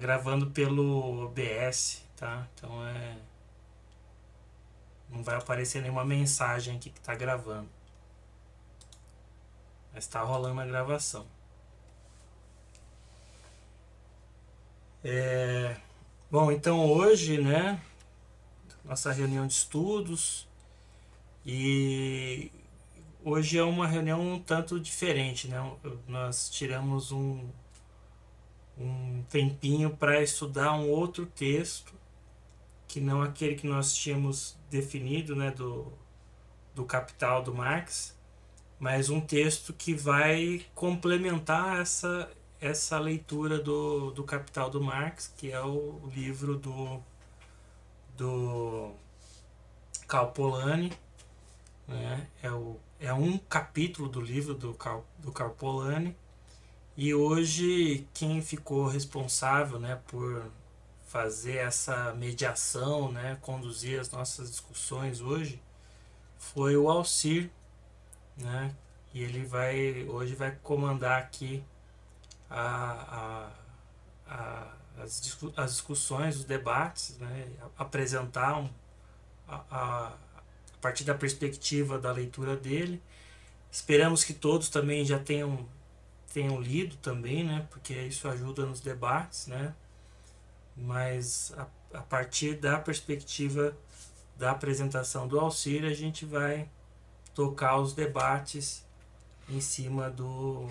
gravando pelo OBS, tá? Então não vai aparecer nenhuma mensagem aqui que tá gravando. Mas tá rolando a gravação. Bom, então hoje, né, nossa reunião de estudos, e hoje é uma reunião um tanto diferente, né? Nós tiramos um tempinho para estudar um outro texto que não aquele que nós tínhamos definido, né, do Capital do Marx, mas um texto que vai complementar essa leitura do Capital do Marx, que é o livro do Karl Polanyi, né? É um capítulo do livro do Karl Polanyi, e hoje quem ficou responsável, né, por fazer essa mediação, né, conduzir as nossas discussões hoje, foi o Alcir, né? E ele hoje vai comandar aqui a, as discussões, os debates, né? Apresentar a partir da perspectiva da leitura dele. Esperamos que todos também já tenham lido também, né? Porque isso ajuda nos debates, né? Mas a partir da perspectiva da apresentação do Alcir, a gente vai tocar os debates em cima do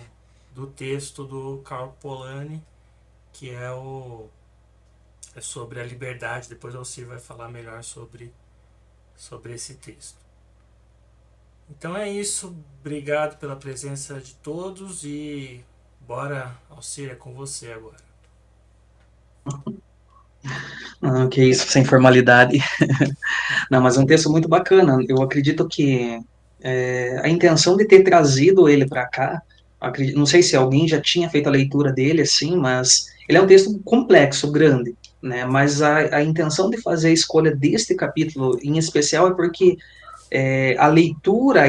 texto do Karl Polanyi, que é sobre a liberdade. Depois o Alcir vai falar melhor sobre esse texto. Então é isso, obrigado pela presença de todos e bora, Alcir, é com você agora. Que isso, sem formalidade. Não, mas é um texto muito bacana. Eu acredito que a intenção de ter trazido ele para cá, não sei se alguém já tinha feito a leitura dele, assim, mas ele é um texto complexo, grande, né? Mas a intenção de fazer a escolha deste capítulo em especial é porque a leitura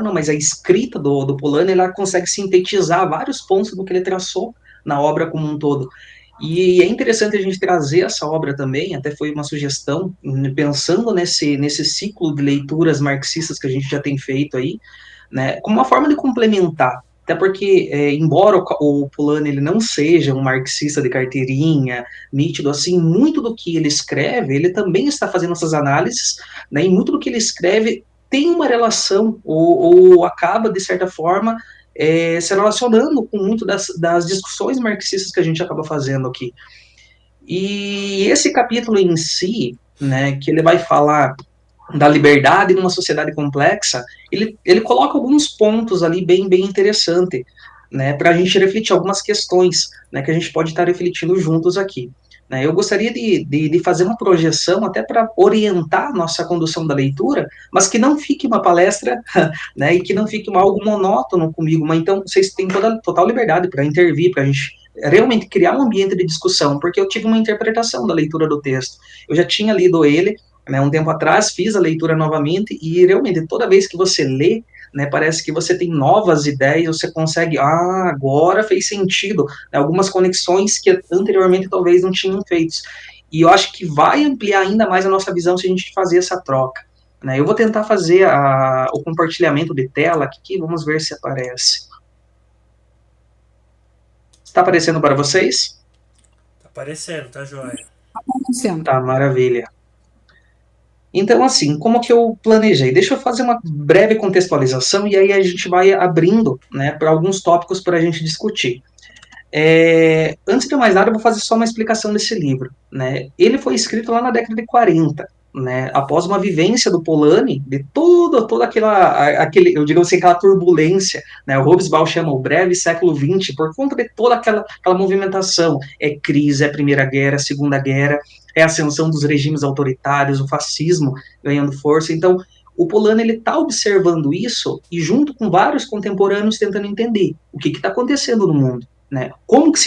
não, mas a escrita do Polanyi, ela consegue sintetizar vários pontos do que ele traçou na obra como um todo. E é interessante a gente trazer essa obra também, até foi uma sugestão, pensando nesse ciclo de leituras marxistas que a gente já tem feito aí, né, como uma forma de complementar. Até porque, embora o Polanyi ele não seja um marxista de carteirinha, nítido assim, muito do que ele escreve, ele também está fazendo essas análises, né, e muito do que ele escreve tem uma relação, ou acaba, de certa forma, se relacionando com muito das discussões marxistas que a gente acaba fazendo aqui. E esse capítulo em si, né, que ele vai falar da liberdade numa sociedade complexa, ele coloca alguns pontos ali bem interessante, né, para a gente refletir algumas questões, né, que a gente pode estar refletindo juntos aqui. Né. Eu gostaria de fazer uma projeção até para orientar a nossa condução da leitura, mas que não fique uma palestra, né, e que não fique algo monótono comigo, mas então vocês têm total liberdade para intervir, para a gente realmente criar um ambiente de discussão, porque eu tive uma interpretação da leitura do texto. Eu já tinha lido ele, né, um tempo atrás, fiz a leitura novamente e realmente toda vez que você lê, né, parece que você tem novas ideias, você consegue, agora fez sentido, né, algumas conexões que anteriormente talvez não tinham feito. E eu acho que vai ampliar ainda mais a nossa visão se a gente fazer essa troca. Né? Eu vou tentar fazer o compartilhamento de tela aqui, vamos ver se aparece. Está aparecendo para vocês? Tá aparecendo, tá joia? Acontecendo. Tá, maravilha. Então, assim, como que eu planejei? Deixa eu fazer uma breve contextualização e aí a gente vai abrindo, né, para alguns tópicos para a gente discutir. Antes de mais nada, eu vou fazer só uma explicação desse livro. Né? Ele foi escrito lá na década de 40, né? Após uma vivência do Polanyi, de toda eu digo assim, aquela turbulência. Né? O Hobsbawm chama o breve século XX, por conta de toda aquela movimentação. É crise, é Primeira Guerra, Segunda Guerra, é a ascensão dos regimes autoritários, o fascismo ganhando força. Então, o Polanyi ele está observando isso e junto com vários contemporâneos tentando entender o que está acontecendo no mundo. Né? Como que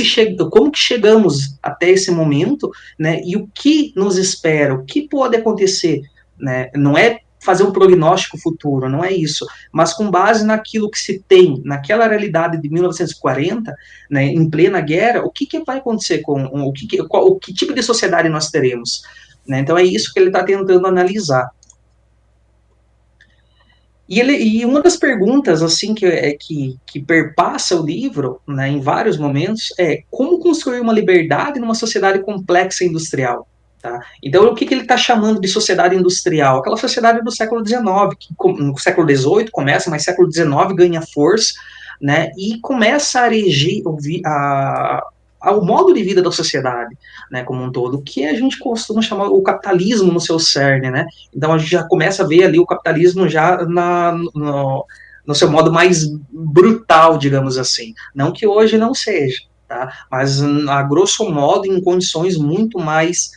chegamos até esse momento, né? E o que nos espera, o que pode acontecer, né? Não é fazer um prognóstico futuro, não é isso, mas com base naquilo que se tem, naquela realidade de 1940, né, em plena guerra, o que, que vai acontecer com o que tipo de sociedade nós teremos, né? Então é isso que ele está tentando analisar. E uma das perguntas assim que perpassa o livro, né, em vários momentos, é como construir uma liberdade numa sociedade complexa e industrial. Tá? Então, o que, que ele está chamando de sociedade industrial? Aquela sociedade do século XIX, que no século XVIII começa, mas século XIX ganha força, né, e começa a regir ao modo de vida da sociedade, né, como um todo, que a gente costuma chamar o capitalismo no seu cerne, né? Então a gente já começa a ver ali o capitalismo já no seu modo mais brutal, digamos assim. Não que hoje não seja, tá? Mas a grosso modo em condições muito mais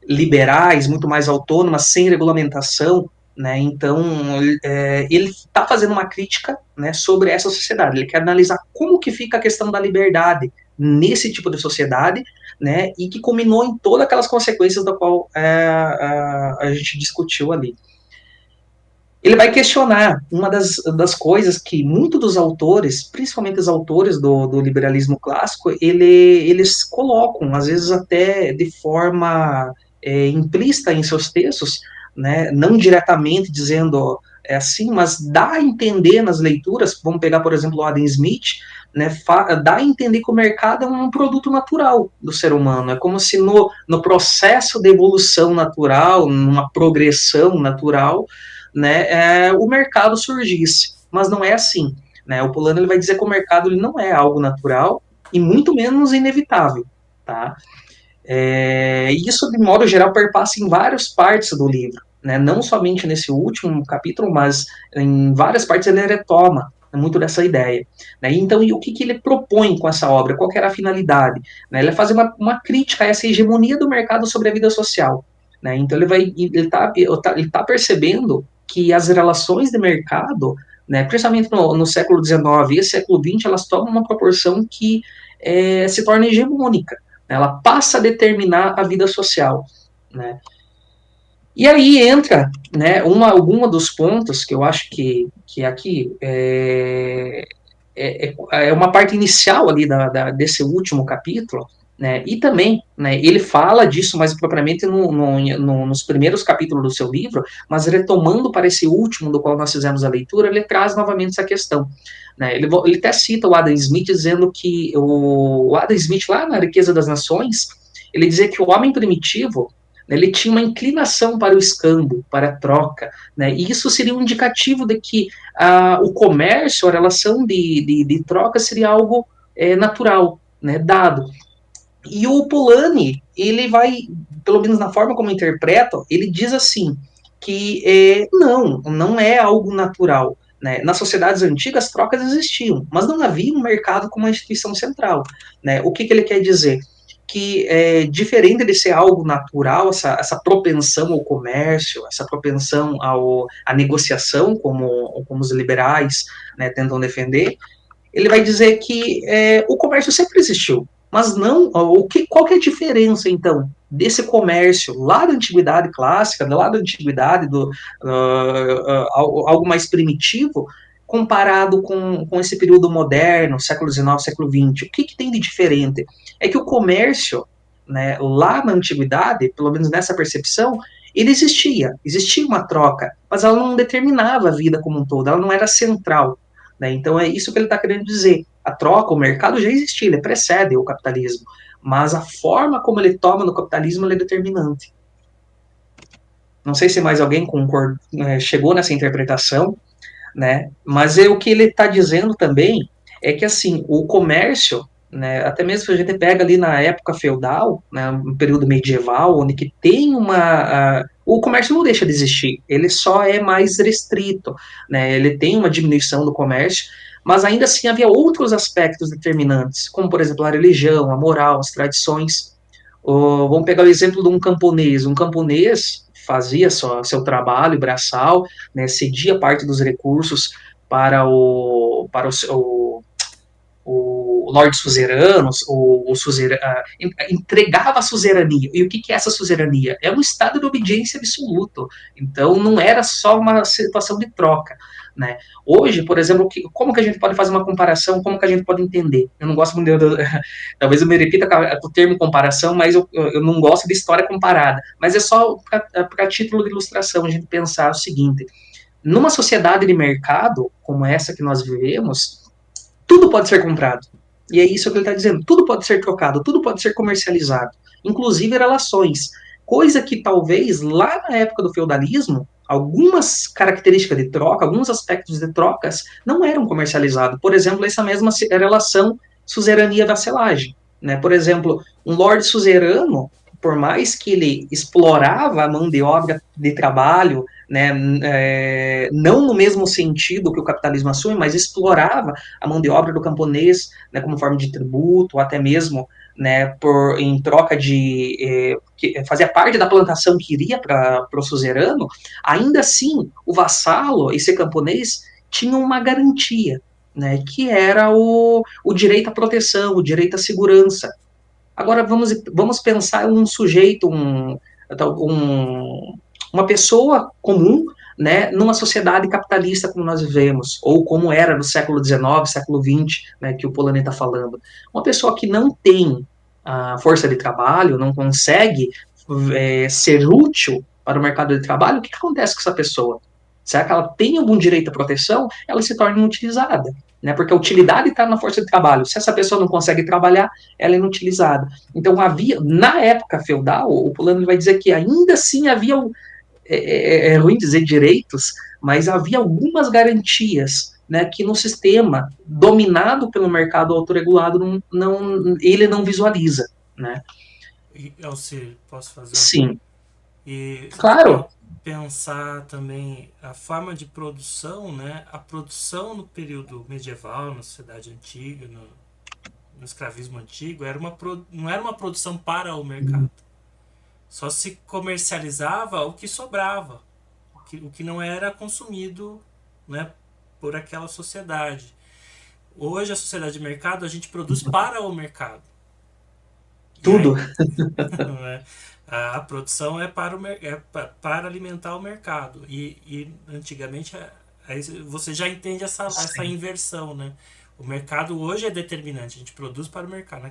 liberais, muito mais autônomas, sem regulamentação, né? Então ele está fazendo uma crítica, né, sobre essa sociedade. Ele quer analisar como que fica a questão da liberdade nesse tipo de sociedade, né? E que culminou em todas aquelas consequências da qual a gente discutiu ali. Ele vai questionar uma das coisas que muitos dos autores, principalmente os autores do liberalismo clássico, eles colocam, às vezes até de forma implícita em seus textos, né, não diretamente dizendo assim, mas dá a entender nas leituras, vamos pegar, por exemplo, o Adam Smith, né, dá a entender que o mercado é um produto natural do ser humano, é como se no processo de evolução natural, numa progressão natural, né, o mercado surgisse. Mas não é assim. Né? O Polano ele vai dizer que o mercado ele não é algo natural e muito menos inevitável. Tá? E isso, de modo geral, perpassa em várias partes do livro. Né? Não somente nesse último capítulo, mas em várias partes ele retoma muito dessa ideia. Né? Então, e o que, que ele propõe com essa obra? Qual que era a finalidade? Né? Ele é fazer uma crítica a essa hegemonia do mercado sobre a vida social. Né? Então, ele tá percebendo que as relações de mercado, né, principalmente no século XIX e século XX, elas tomam uma proporção que se torna hegemônica. Né? Ela passa a determinar a vida social. Né? E aí entra, né, alguma dos pontos que eu acho que aqui é uma parte inicial ali desse último capítulo, né, e também, né, ele fala disso mais propriamente nos primeiros capítulos do seu livro, mas retomando para esse último do qual nós fizemos a leitura, ele traz novamente essa questão. Né, ele até cita o Adam Smith dizendo que o Adam Smith, lá na Riqueza das Nações, ele dizia que o homem primitivo, né, ele tinha uma inclinação para o escambo, para a troca, né, e isso seria um indicativo de que o comércio, a relação de troca seria algo natural, né, dado. E o Polanyi, ele vai, pelo menos na forma como interpreta, ele diz assim, que não é algo natural. Né? Nas sociedades antigas, trocas existiam, mas não havia um mercado como uma instituição central. Né? O que ele quer dizer? Que diferente de ser algo natural, essa propensão ao comércio, essa propensão à negociação, como os liberais, né, tentam defender, ele vai dizer que o comércio sempre existiu, mas não qual que é a diferença então desse comércio lá da antiguidade clássica, lá da antiguidade algo mais primitivo, comparado com esse período moderno, século XIX, século XX. O que tem de diferente? É que o comércio, né, lá na antiguidade, pelo menos nessa percepção, ele existia uma troca, mas ela não determinava a vida como um todo, ela não era central. Né? Então é isso que ele está querendo dizer. A troca, o mercado já existia, ele precede o capitalismo, mas a forma como ele toma no capitalismo é determinante. Não sei se mais alguém chegou nessa interpretação, né? Mas o que ele está dizendo também é que assim o comércio, né, até mesmo se a gente pega ali na época feudal, né, um período medieval, onde que tem o comércio não deixa de existir, ele só é mais restrito, né, ele tem uma diminuição do comércio, mas ainda assim havia outros aspectos determinantes, como por exemplo a religião, a moral, as tradições. Vamos pegar o exemplo de um camponês fazia seu trabalho braçal, né, cedia parte dos recursos para o lord suzerano, entregava a suzerania. E o que é essa suzerania? É um estado de obediência absoluto. Então, não era só uma situação de troca. Né? Hoje, por exemplo, como que a gente pode fazer uma comparação, como que a gente pode entender? Eu não gosto muito talvez eu me repita com o termo comparação, mas eu não gosto de história comparada. Mas é só para título de ilustração a gente pensar o seguinte: numa sociedade de mercado como essa que nós vivemos, tudo pode ser comprado. E é isso que ele está dizendo: tudo pode ser trocado, tudo pode ser comercializado, inclusive relações. Coisa que talvez lá na época do feudalismo, algumas características de troca, alguns aspectos de trocas não eram comercializados. Por exemplo, essa mesma relação suzerania-vasselagem. Né? Por exemplo, um lord suzerano, por mais que ele explorava a mão de obra de trabalho, né, não no mesmo sentido que o capitalismo assume, mas explorava a mão de obra do camponês, né, como forma de tributo, ou até mesmo, né, em troca de que fazia parte da plantação que iria para o suzerano. Ainda assim, o vassalo, esse camponês, tinha uma garantia, né, que era o direito à proteção, o direito à segurança. Agora vamos pensar um sujeito, uma pessoa comum, né, numa sociedade capitalista como nós vivemos, ou como era no século XIX, século XX, né, que o Polanyi está falando. Uma pessoa que não tem a força de trabalho, não consegue ser útil para o mercado de trabalho, o que acontece com essa pessoa? Será que ela tem algum direito à proteção? Ela se torna inutilizada, né? Porque a utilidade está na força de trabalho. Se essa pessoa não consegue trabalhar, ela é inutilizada. Então havia, na época feudal, o Polanyi vai dizer que ainda assim havia, é ruim dizer direitos, mas havia algumas garantias, né, que no sistema dominado pelo mercado autorregulado ele não visualiza, né? E, Alcir, posso fazer uma pergunta? Sim, E se a gente claro. pensar também a forma de produção, né? A produção no período medieval, na sociedade antiga, no escravismo antigo, não era uma produção para o mercado. Só se comercializava o que sobrava, o que não era consumido, né, por aquela sociedade. Hoje, a sociedade de mercado, a gente produz para o mercado. E Tudo. aí, né, a produção é para alimentar o mercado. E antigamente, aí você já entende essa Sim. inversão. Né? O mercado hoje é determinante, a gente produz para o mercado.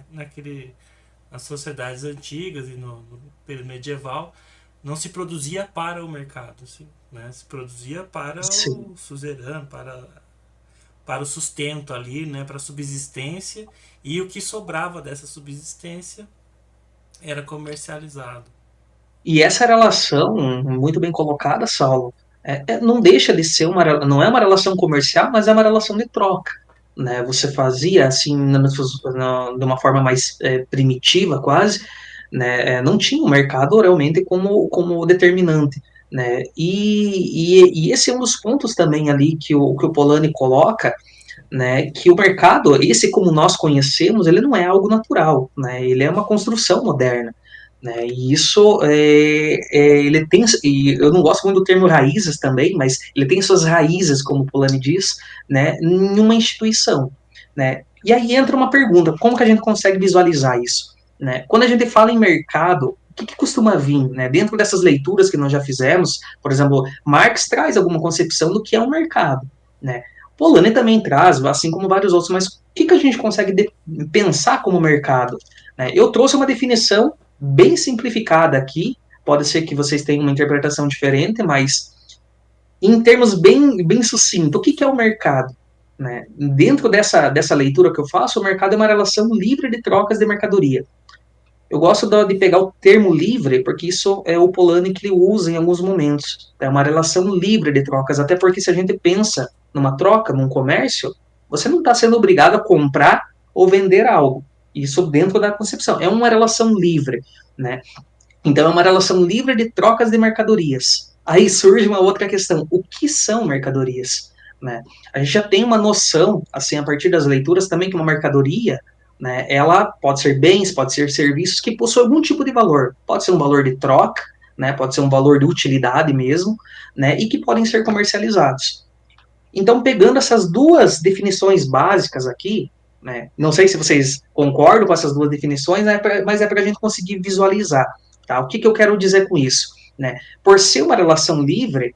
Nas sociedades antigas e no período medieval, não se produzia para o mercado, assim, né? Se produzia para Sim. o suzerano, para o sustento ali, né? Para a subsistência, e o que sobrava dessa subsistência era comercializado. E essa relação, muito bem colocada, Saulo, não deixa de ser não é uma relação comercial, mas é uma relação de troca. Né? Você fazia assim, de uma forma mais primitiva, quase, né? Não tinha o mercado realmente como determinante. Né? E esse é um dos pontos também ali que o Polanyi coloca, né, que o mercado, esse como nós conhecemos, ele não é algo natural, né, ele é uma construção moderna. Né, e isso ele tem, e eu não gosto muito do termo raízes também, mas ele tem suas raízes, como o Polanyi diz, né, em uma instituição. Né. E aí entra uma pergunta: como que a gente consegue visualizar isso? Né? Quando a gente fala em mercado, o que costuma vir? Né? Dentro dessas leituras que nós já fizemos, por exemplo, Marx traz alguma concepção do que é um mercado. Né? Polanyi também traz, assim como vários outros, mas o que a gente consegue pensar como mercado? Né? Eu trouxe uma definição bem simplificada aqui, pode ser que vocês tenham uma interpretação diferente, mas em termos bem sucinto, o que é o mercado? Né? Dentro dessa leitura que eu faço, o mercado é uma relação livre de trocas de mercadoria. Eu gosto de pegar o termo livre, porque isso é o Polanyi que ele usa em alguns momentos. É uma relação livre de trocas, até porque se a gente pensa numa troca, num comércio, você não está sendo obrigado a comprar ou vender algo. Isso dentro da concepção. É uma relação livre, né? Então, é uma relação livre de trocas de mercadorias. Aí surge uma outra questão: o que são mercadorias? Né? A gente já tem uma noção, assim, a partir das leituras também, que uma mercadoria, né, ela pode ser bens, pode ser serviços que possuem algum tipo de valor. Pode ser um valor de troca, né, pode ser um valor de utilidade mesmo, né, e que podem ser comercializados. Então, pegando essas duas definições básicas aqui, né? Não sei se vocês concordam com essas duas definições, né, mas é para a gente conseguir visualizar, tá? O que, que eu quero dizer com isso? Né? Por ser uma relação livre,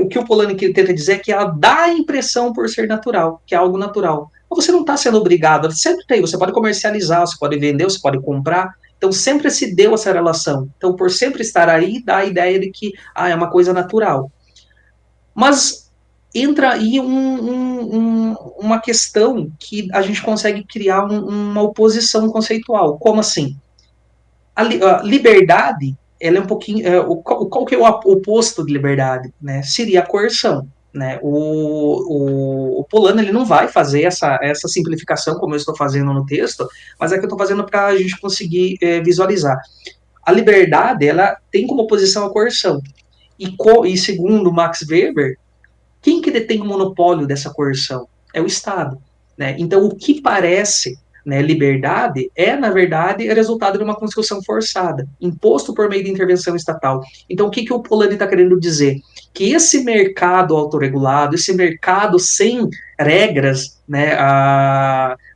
o que o Polanyi tenta dizer é que ela dá a impressão por ser natural, que é algo natural. Mas você não está sendo obrigado, sempre tem, você pode comercializar, você pode vender, você pode comprar, então sempre se deu essa relação. Então, por sempre estar aí, dá a ideia de que é uma coisa natural. Mas entra aí uma questão que a gente consegue criar uma oposição conceitual. Como assim? A liberdade, ela é um pouquinho. Qual que é o oposto de liberdade? Né? Seria a coerção. Né? O Polano ele não vai fazer essa simplificação como eu estou fazendo no texto, mas é que eu estou fazendo para a gente conseguir visualizar. A liberdade ela tem como oposição a coerção. E segundo Max Weber, quem que detém o monopólio dessa coerção? É o Estado. Né? Então, o que parece, né, liberdade na verdade, resultado de uma construção forçada, imposto por meio de intervenção estatal. Então, o que, que o Polanyi está querendo dizer? Que esse mercado autorregulado, esse mercado sem regras, né,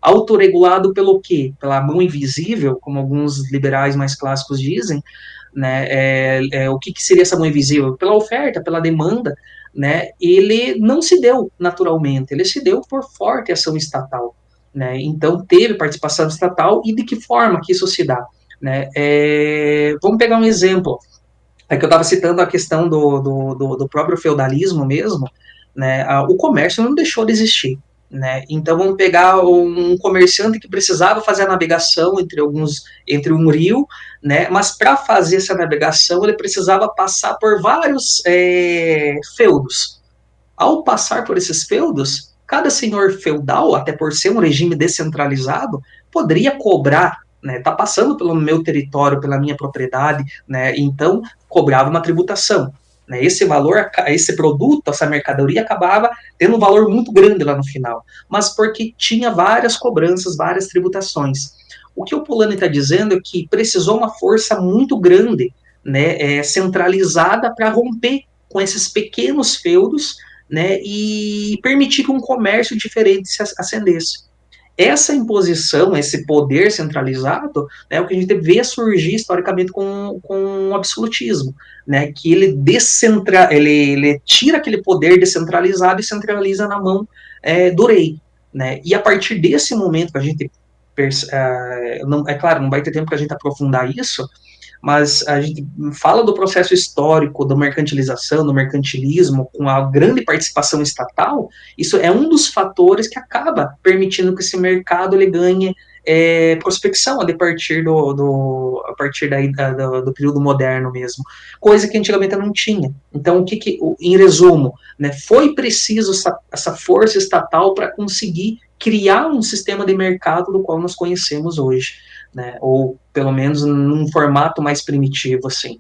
autorregulado pelo quê? Pela mão invisível, como alguns liberais mais clássicos dizem, né, o que, que seria essa mão invisível? Pela oferta, pela demanda, né, ele não se deu naturalmente, ele se deu por forte ação estatal. Né? Então, teve participação estatal e de que forma que isso se dá? Né? Vamos pegar um exemplo. É que eu estava citando a questão do próprio feudalismo mesmo, né? O comércio não deixou de existir. Né? Então vamos pegar um comerciante que precisava fazer a navegação entre um rio, né? Mas para fazer essa navegação ele precisava passar por vários feudos. Ao passar por esses feudos, cada senhor feudal, até por ser um regime descentralizado, poderia cobrar, né? Tá passando pelo meu território, pela minha propriedade, né? Então cobrava uma tributação. Né? Esse valor, esse produto, essa mercadoria acabava tendo um valor muito grande lá no final, mas porque tinha várias cobranças, várias tributações. O que o Polanyi está dizendo é que precisou uma força muito grande, né, centralizada para romper com esses pequenos feudos, né, e permitir que um comércio diferente se ascendesse. Essa imposição, esse poder centralizado, né, é o que a gente vê surgir historicamente com o absolutismo, né, que ele tira aquele poder descentralizado e centraliza na mão do rei. Né, e a partir desse momento que a gente não, é claro, não vai ter tempo para a gente aprofundar isso, mas a gente fala do processo histórico da mercantilização, do mercantilismo, com a grande participação estatal, isso é um dos fatores que acaba permitindo que esse mercado ele ganhe prospecção a partir a partir do período moderno mesmo, coisa que antigamente não tinha. Então, em resumo, né, foi preciso essa força estatal para conseguir criar um sistema de mercado do qual nós conhecemos hoje. Né, ou pelo menos num formato mais primitivo, assim.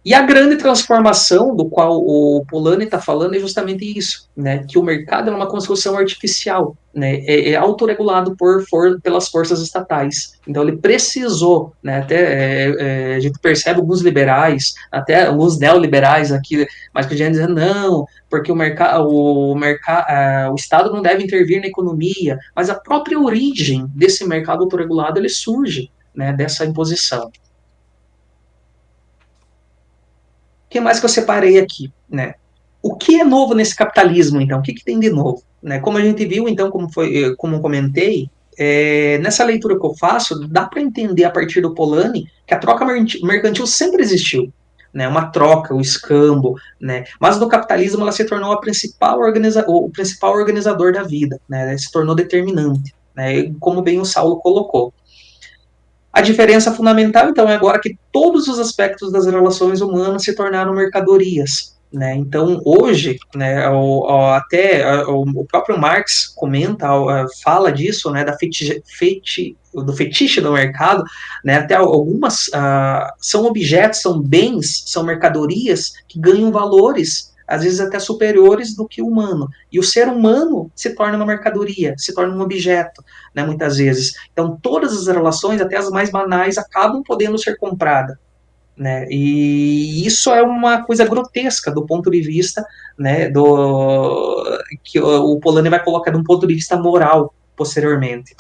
E a grande transformação do qual o Polanyi está falando é justamente isso, né, que o mercado é uma construção artificial, né, autorregulado pelas forças estatais. Então ele precisou, né, até a gente percebe alguns liberais, até alguns neoliberais aqui, mas que já dizem não, porque o Estado não deve intervir na economia, mas a própria origem desse mercado autorregulado ele surge, né, dessa imposição. O que mais que eu separei aqui, né? O que é novo nesse capitalismo, então? O que, que tem de novo? Né? Como a gente viu, então, como eu comentei, nessa leitura que eu faço, dá para entender a partir do Polanyi que a troca mercantil sempre existiu. Né? Uma troca, o escambo, né? Mas no capitalismo ela se tornou o principal organizador da vida, né? Ela se tornou determinante, né? Como bem o Saulo colocou. A diferença fundamental, então, é agora que todos os aspectos das relações humanas se tornaram mercadorias. Né? Então, hoje, né, o próprio Marx comenta, fala disso, né, do fetiche do mercado, né, até algumas são objetos, são bens, são mercadorias que ganham valores, às vezes até superiores do que o humano. E o ser humano se torna uma mercadoria, se torna um objeto, né, muitas vezes. Então, todas as relações, até as mais banais, acabam podendo ser compradas. né? E isso é uma coisa grotesca do ponto de vista, né, do que o Polanyi vai colocar de um ponto de vista moral posteriormente.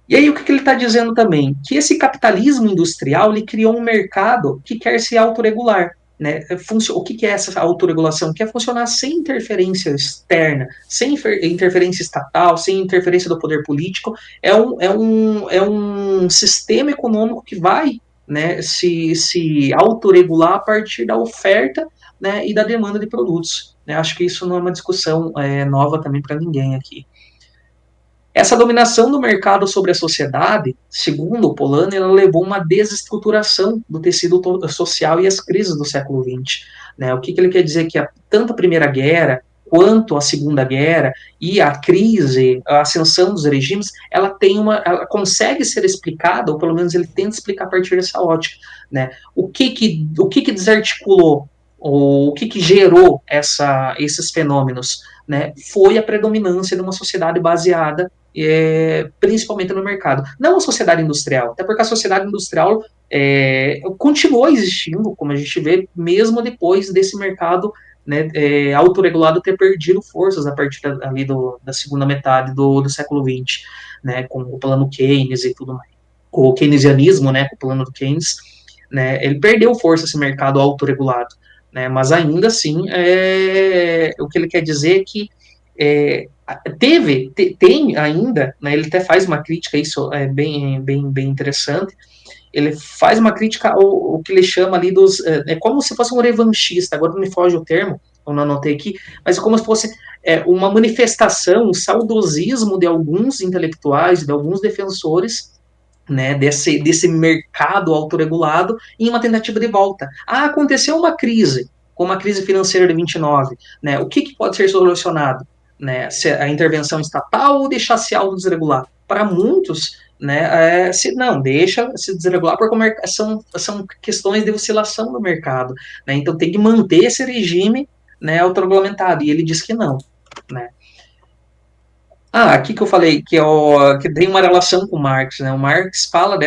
E aí o que ele está dizendo também? Que esse capitalismo industrial ele criou um mercado que quer se autorregular. Né? O que é essa autorregulação? Quer funcionar sem interferência externa, sem interferência estatal, sem interferência do poder político. É um sistema econômico que vai, né, se autorregular a partir da oferta, né, e da demanda de produtos. Né? Acho que isso não é uma discussão nova também para ninguém aqui. Essa dominação do mercado sobre a sociedade, segundo o Polanyi, ela levou a uma desestruturação do tecido social e as crises do século XX. Né? O que ele quer dizer? Que tanto a Primeira Guerra quanto a Segunda Guerra e a crise, a ascensão dos regimes, ela consegue ser explicada, ou pelo menos ele tenta explicar a partir dessa ótica. Né? O que desarticulou, ou o que gerou esses fenômenos? Né? Foi a predominância de uma sociedade baseada principalmente no mercado. Não a sociedade industrial, até porque a sociedade industrial continuou existindo, como a gente vê, mesmo depois desse mercado, né, autorregulado ter perdido forças a partir ali da segunda metade do século XX, né, com o plano Keynes e tudo mais. O keynesianismo, né, com o plano do Keynes, né, ele perdeu força esse mercado autorregulado, né, mas ainda assim, o que ele quer dizer é que é, tem ainda, né, ele até faz uma crítica, isso é bem interessante, ele faz uma crítica ao que ele chama ali é como se fosse um revanchista, agora não me foge o termo, eu não anotei aqui, mas é como se fosse uma manifestação, um saudosismo de alguns intelectuais, de alguns defensores, né, desse mercado autorregulado em uma tentativa de volta. Aconteceu uma crise, como a crise financeira de 29, né, o que pode ser solucionado? Né, a intervenção estatal ou deixar se autodesregular? Para muitos, né, não, deixa se desregular porque são questões de oscilação do mercado. Né, então tem que manter esse regime, né, autorregulamentado, e ele diz que não. Né. Aqui que eu falei que tem uma relação com o Marx, né? O Marx fala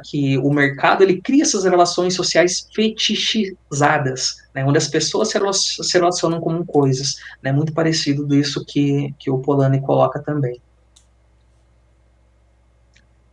que o mercado ele cria essas relações sociais fetichizadas, né? Onde as pessoas se relacionam como coisas, né? Muito parecido disso que o Polanyi coloca também.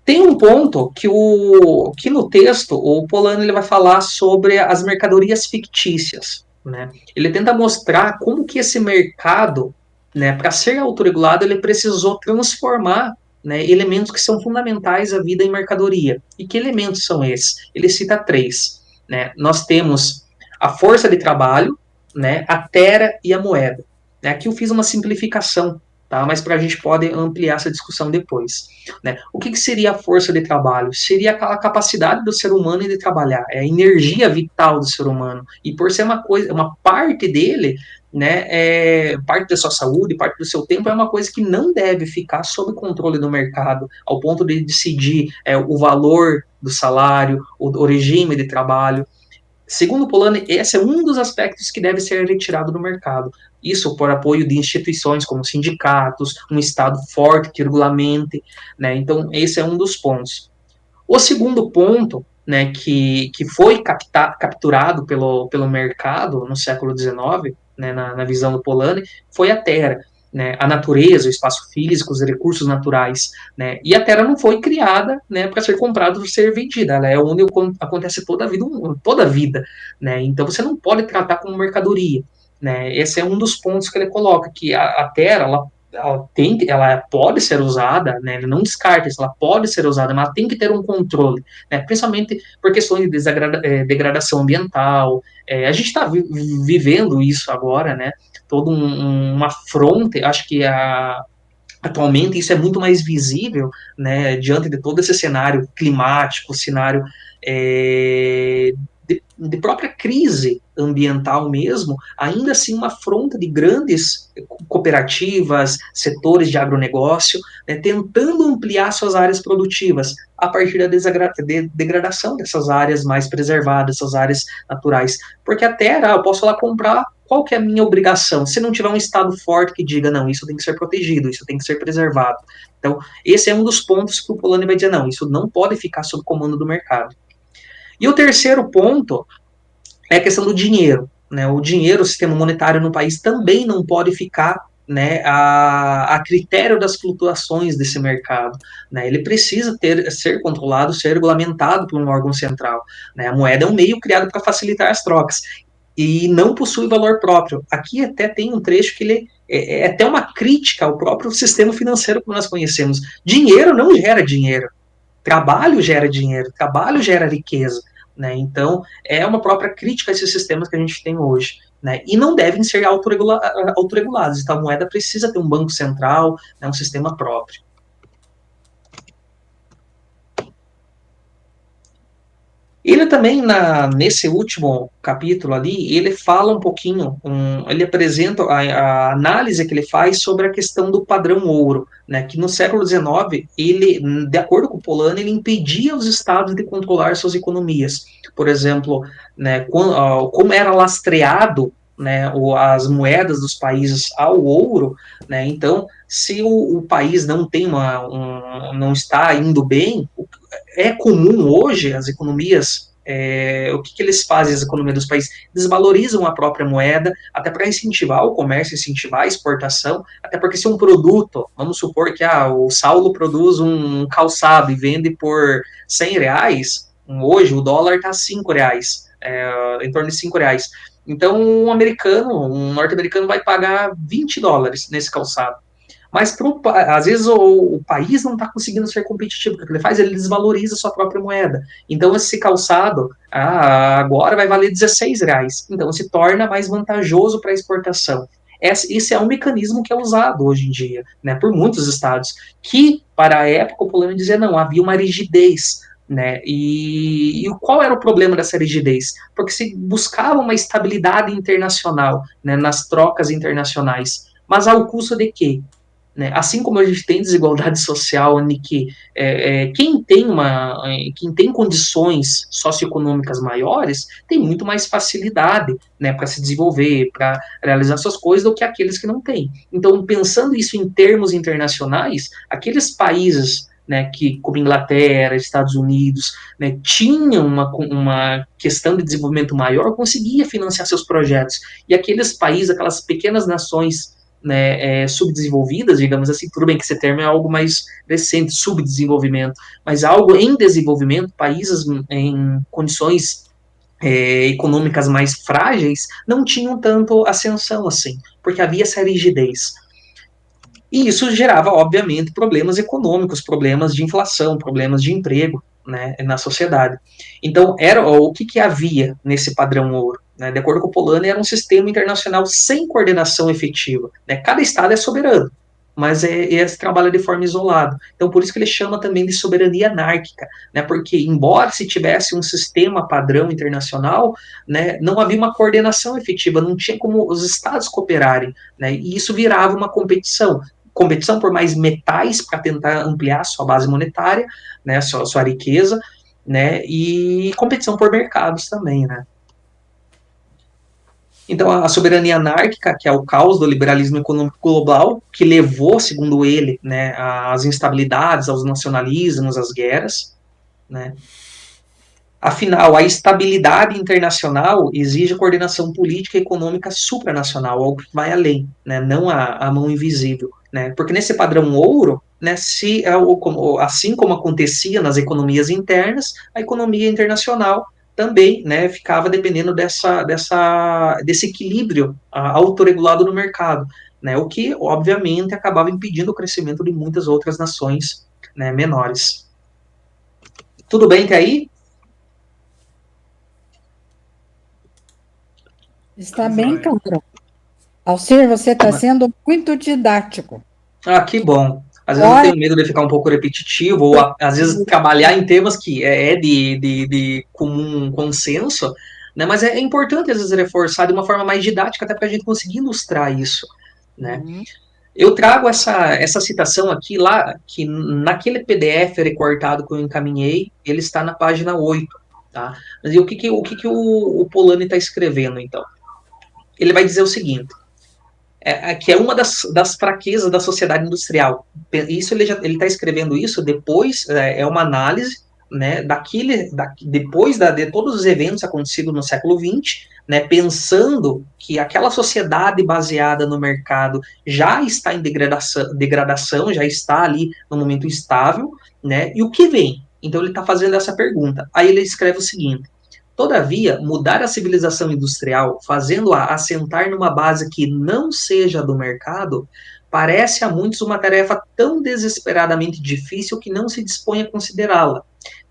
Tem um ponto que no texto o Polanyi ele vai falar sobre as mercadorias fictícias, né? Ele tenta mostrar como que esse mercado, né, para ser autorregulado, ele precisou transformar, né, elementos que são fundamentais à vida em mercadoria. E que elementos são esses? Ele cita três. Né? Nós temos a força de trabalho, né, a terra e a moeda. Aqui eu fiz uma simplificação, tá? Mas a gente pode ampliar essa discussão depois. Né? O que seria a força de trabalho? Seria aquela capacidade do ser humano de trabalhar, é a energia vital do ser humano. E por ser uma parte dele, né, parte da sua saúde, parte do seu tempo, é uma coisa que não deve ficar sob controle do mercado, ao ponto de decidir o valor do salário, o regime de trabalho. Segundo Polanyi, esse é um dos aspectos que deve ser retirado do mercado. Isso por apoio de instituições como sindicatos, um Estado forte que regulamente, né? Então, esse é um dos pontos. O segundo ponto, né, que foi capturado pelo mercado no século XIX, né, na visão do Polanyi, foi a terra. Né, a natureza, o espaço físico, os recursos naturais, né, e a terra não foi criada, né, para ser comprada ou ser vendida, ela é onde acontece toda a vida, né, então você não pode tratar como mercadoria, né, esse é um dos pontos que ele coloca, que a terra, ela pode ser usada, né, ele não descarta isso, ela pode ser usada, mas tem que ter um controle, né, principalmente por questões de degradação ambiental. A gente está vivendo isso agora, né, toda uma fronte, acho que atualmente isso é muito mais visível, né, diante de todo esse cenário climático, cenário de própria crise ambiental mesmo, ainda assim uma afronta de grandes cooperativas, setores de agronegócio, né, tentando ampliar suas áreas produtivas a partir da degradação dessas áreas mais preservadas, essas áreas naturais. Porque a terra, eu posso lá comprar, qual que é a minha obrigação? Se não tiver um Estado forte que diga, não, isso tem que ser protegido, isso tem que ser preservado. Então, esse é um dos pontos que o Polanyi vai dizer, não, isso não pode ficar sob comando do mercado. E o terceiro ponto é a questão do dinheiro. Né? O dinheiro, o sistema monetário no país também não pode ficar, né, a critério das flutuações desse mercado. Né? Ele precisa ser controlado, ser regulamentado por um órgão central. Né? A moeda é um meio criado para facilitar as trocas e não possui valor próprio. Aqui até tem um trecho que ele é até uma crítica ao próprio sistema financeiro que nós conhecemos. Dinheiro não gera dinheiro. Trabalho gera dinheiro, trabalho gera riqueza, né? Então, é uma própria crítica a esses sistemas que a gente tem hoje, né? E não devem ser autorregulados. Então, a moeda precisa ter um banco central, né, um sistema próprio. Ele também, nesse último capítulo ali, ele fala um pouquinho, ele apresenta a análise que ele faz sobre a questão do padrão ouro, né, que no século XIX, ele, de acordo com Polanyi, ele impedia os estados de controlar suas economias. Por exemplo, né, como era lastreado, né, as moedas dos países ao ouro, né, então, se o país não tem não está indo bem, é comum hoje as economias, o que eles fazem, as economias dos países? Desvalorizam a própria moeda, até para incentivar o comércio, incentivar a exportação, até porque se um produto, vamos supor que o Saulo produz um calçado e vende por R$ 100, hoje o dólar está R$ 5, em torno de R$ 5. Então, um norte-americano vai pagar US$ 20 nesse calçado. Mas às vezes o país não está conseguindo ser competitivo. O que ele faz? Ele desvaloriza a sua própria moeda. Então, esse calçado agora vai valer R$ 16. Então, se torna mais vantajoso para a exportação. Esse é um mecanismo que é usado hoje em dia, né, por muitos estados, que, para a época, o Polônia dizia, não, havia uma rigidez. Né? E qual era o problema dessa rigidez? Porque se buscava uma estabilidade internacional, né, nas trocas internacionais. Mas ao custo de quê? Né? Assim como a gente tem desigualdade social, onde que quem tem condições socioeconômicas maiores tem muito mais facilidade, né, para se desenvolver, para realizar suas coisas do que aqueles que não têm. Então, pensando isso em termos internacionais, aqueles países, né, que, como Inglaterra, Estados Unidos, né, tinham uma questão de desenvolvimento maior, conseguia financiar seus projetos. E aqueles países, aquelas pequenas nações, né, subdesenvolvidas, digamos assim, tudo bem que esse termo é algo mais recente, subdesenvolvimento, mas algo em desenvolvimento, países em condições econômicas mais frágeis, não tinham tanto ascensão assim, porque havia essa rigidez. E isso gerava, obviamente, problemas econômicos, problemas de inflação, problemas de emprego, né, na sociedade. Então, era o que havia nesse padrão ouro? Né? De acordo com o Polanyi, era um sistema internacional sem coordenação efetiva. Né? Cada estado é soberano, mas trabalha de forma isolada. Então, por isso que ele chama também de soberania anárquica, né? Porque, embora se tivesse um sistema padrão internacional, né, não havia uma coordenação efetiva, não tinha como os estados cooperarem, né? E isso virava uma competição por mais metais para tentar ampliar sua base monetária, né, sua riqueza, né, e competição por mercados também, né. Então, a soberania anárquica, que é o caos do liberalismo econômico global, que levou, segundo ele, né, às instabilidades, aos nacionalismos, às guerras, né. Afinal, a estabilidade internacional exige coordenação política e econômica supranacional, algo que vai além, né, não a mão invisível. Né, porque nesse padrão ouro, né, assim como acontecia nas economias internas, a economia internacional também, né, ficava dependendo desse equilíbrio autorregulado no mercado, né, o que, obviamente, acabava impedindo o crescimento de muitas outras nações, né, menores. Tudo bem até aí? Está bem claro. Alcir, você está sendo muito didático. Que bom. Às vezes eu tenho medo de ficar um pouco repetitivo, ou às vezes trabalhar em temas que é de comum consenso, né? Mas é importante às vezes reforçar de uma forma mais didática, até para a gente conseguir ilustrar isso, né? Eu trago essa citação aqui lá, que naquele PDF recortado que eu encaminhei, ele está na página 8, tá? Mas e o que o Polanyi está escrevendo, então? Ele vai dizer o seguinte: que é uma das fraquezas da sociedade industrial. Isso ele está escrevendo isso depois, é uma análise, né, depois de todos os eventos acontecidos no século XX, né, pensando que aquela sociedade baseada no mercado já está em degradação, já está ali no momento estável, né, e o que vem? Então ele está fazendo essa pergunta. Aí ele escreve o seguinte: todavia, mudar a civilização industrial, fazendo-a assentar numa base que não seja do mercado, parece a muitos uma tarefa tão desesperadamente difícil que não se dispõe a considerá-la.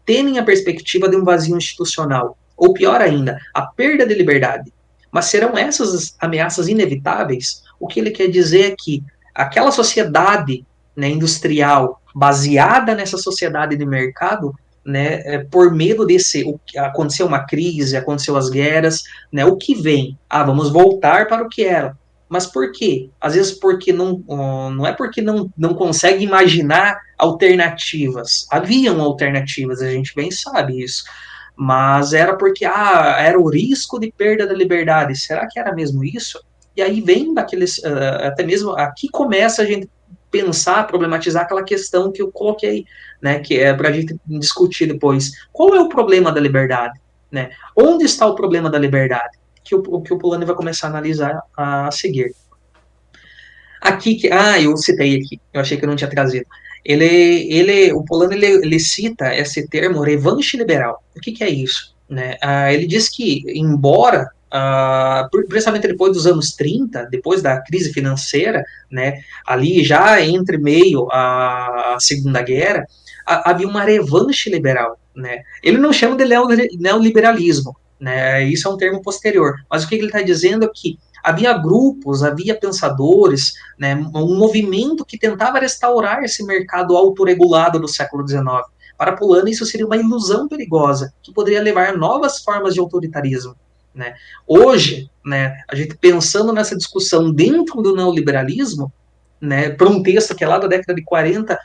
Temem a perspectiva de um vazio institucional, ou pior ainda, a perda de liberdade. Mas serão essas as ameaças inevitáveis? O que ele quer dizer é que aquela sociedade, né, industrial baseada nessa sociedade de mercado, né, por medo acontecer uma crise, aconteceu as guerras, né, o que vem? Ah, vamos voltar para o que era. Mas por quê? Às vezes porque não é porque não consegue imaginar alternativas. Haviam alternativas, a gente bem sabe isso. Mas era porque era o risco de perda da liberdade. Será que era mesmo isso? E aí vem daqueles, até mesmo aqui começa a gente pensar, problematizar aquela questão que eu coloquei, né, que é para a gente discutir depois. Qual é o problema da liberdade? Né? Onde está o problema da liberdade? Que o Polanyi vai começar a analisar a seguir. Eu citei aqui, eu achei que eu não tinha trazido. O Polanyi, ele cita esse termo revanche liberal. O que é isso? Né? Ele diz que, embora, principalmente depois dos anos 30, depois da crise financeira, né, ali já entre meio à Segunda Guerra, havia uma revanche liberal. Né? Ele não chama de neoliberalismo, né? Isso é um termo posterior, mas o que ele está dizendo é que havia grupos, havia pensadores, né, um movimento que tentava restaurar esse mercado autorregulado do século XIX. Para Polanyi, isso seria uma ilusão perigosa, que poderia levar a novas formas de autoritarismo. Né? Hoje, né, a gente pensando nessa discussão dentro do neoliberalismo, né, para um texto que é lá da década de 40,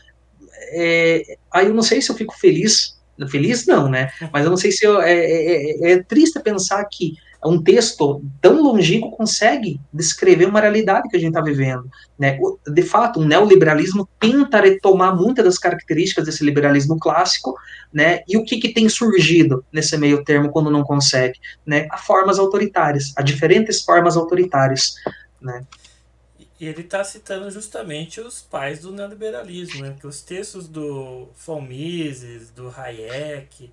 aí eu não sei se eu fico feliz, feliz não, né? Mas eu não sei se é triste pensar que um texto tão longínquo consegue descrever uma realidade que a gente está vivendo, né? De fato, o neoliberalismo tenta retomar muitas das características desse liberalismo clássico, né? E o que tem surgido nesse meio termo quando não consegue, né? As formas autoritárias, as diferentes formas autoritárias, né? E ele está citando justamente os pais do neoliberalismo, né? Que os textos do von Mises, do Hayek,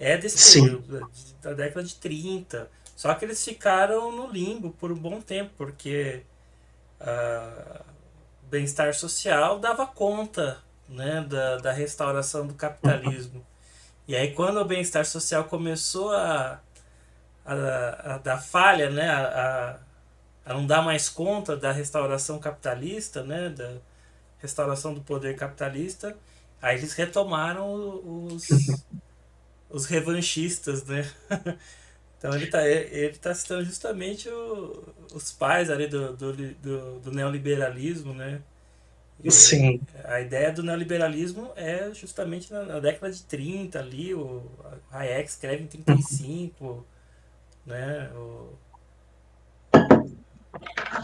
é desse Sim. período, da década de 30. Só que eles ficaram no limbo por um bom tempo, porque o bem-estar social dava conta, né, da restauração do capitalismo. E aí quando o bem-estar social começou a dar falha, né, a não dar mais conta da restauração capitalista, né, da restauração do poder capitalista, aí eles retomaram os revanchistas, né? Então ele tá citando justamente os pais ali do neoliberalismo, né? E Sim. a ideia do neoliberalismo é justamente na década de 30 ali, o Hayek escreve em 35, né? O